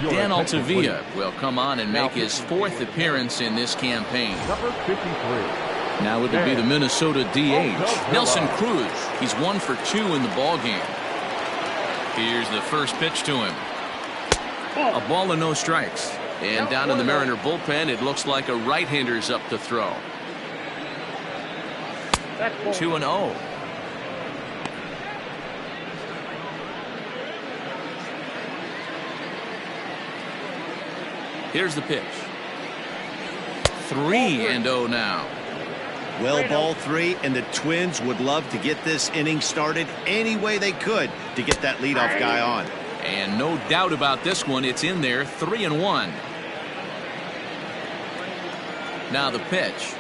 Dan Altavilla will come on and make his 4th appearance in this campaign. Number 53. Now it'll be the Minnesota DH, Nelson Cruz. He's 1 for 2 in the ballgame. Here's the first pitch to him. A ball and no strikes. And down in the Mariner bullpen, it looks like a right-hander's up to throw. 2-0. Here's the pitch. 3-0 now. Well, ball 3, and the Twins would love to get this inning started any way they could to get that leadoff guy on. And no doubt about this one, it's in there. 3-1. Now the pitch.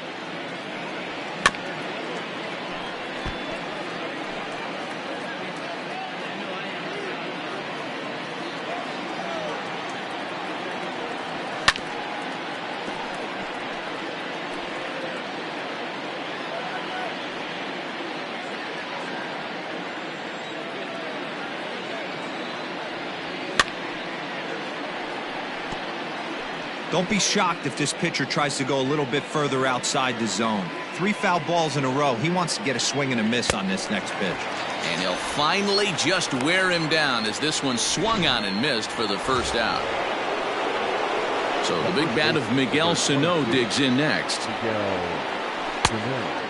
Don't be shocked if this pitcher tries to go a little bit further outside the zone. 3 foul balls in a row. He wants to get a swing and a miss on this next pitch. And he'll finally just wear him down as this one swung on and missed for the first out. So the big bat of Miguel Sano digs in next.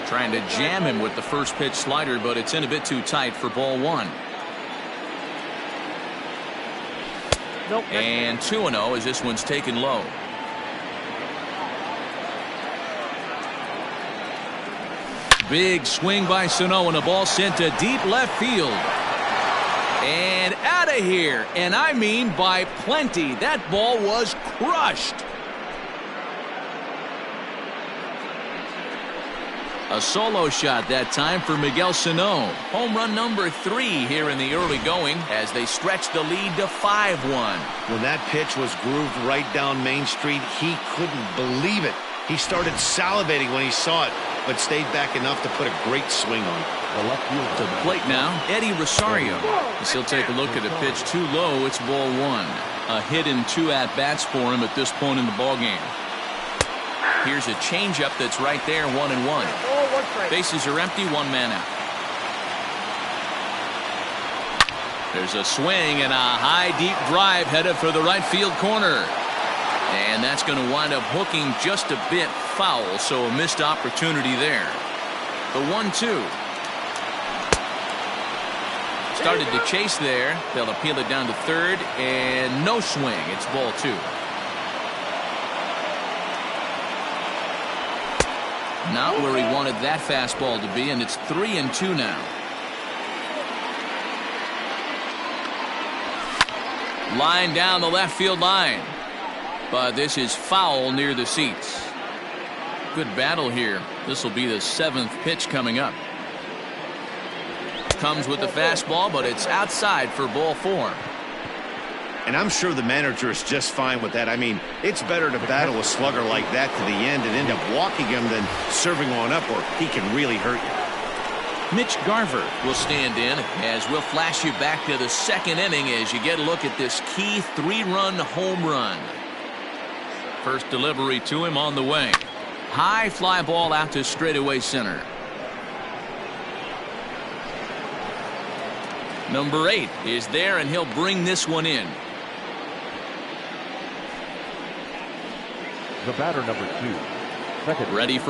Trying to jam him with the first pitch slider, but it's in a bit too tight for ball 1. And 2-0 as this one's taken low. Big swing by Sano and a ball sent to deep left field. And out of here. And I mean by plenty. That ball was crushed. A solo shot that time for Miguel Sano. Home run number 3 here in the early going as they stretch the lead to 5-1. When that pitch was grooved right down Main Street, he couldn't believe it. He started salivating when he saw it, but stayed back enough to put a great swing on it. To the plate now, Eddie Rosario. As he'll take a look at a pitch too low. It's ball 1. A hit and 2 at-bats for him at this point in the ballgame. Here's a changeup that's right there, 1-1. Bases are empty, 1 man out. There's a swing and a high deep drive headed for the right field corner. And that's going to wind up hooking just a bit foul, so a missed opportunity there. The 1-2. Started to chase there. They'll appeal it down to third, and no swing. It's ball 2. Not where he wanted that fastball to be, and it's 3-2 now. Line down the left field line. But this is foul near the seats. Good battle here. This will be the 7th pitch coming up. Comes with the fastball, but it's outside for ball 4. And I'm sure the manager is just fine with that. I mean, it's better to battle a slugger like that to the end and end up walking him than serving one up, or he can really hurt you. Mitch Garver will stand in as we'll flash you back to the 2nd inning as you get a look at this key 3-run home run. First delivery to him on the way. High fly ball out to straightaway center. Number 8 is there, and he'll bring this one in. The batter, number 2. Second. Ready for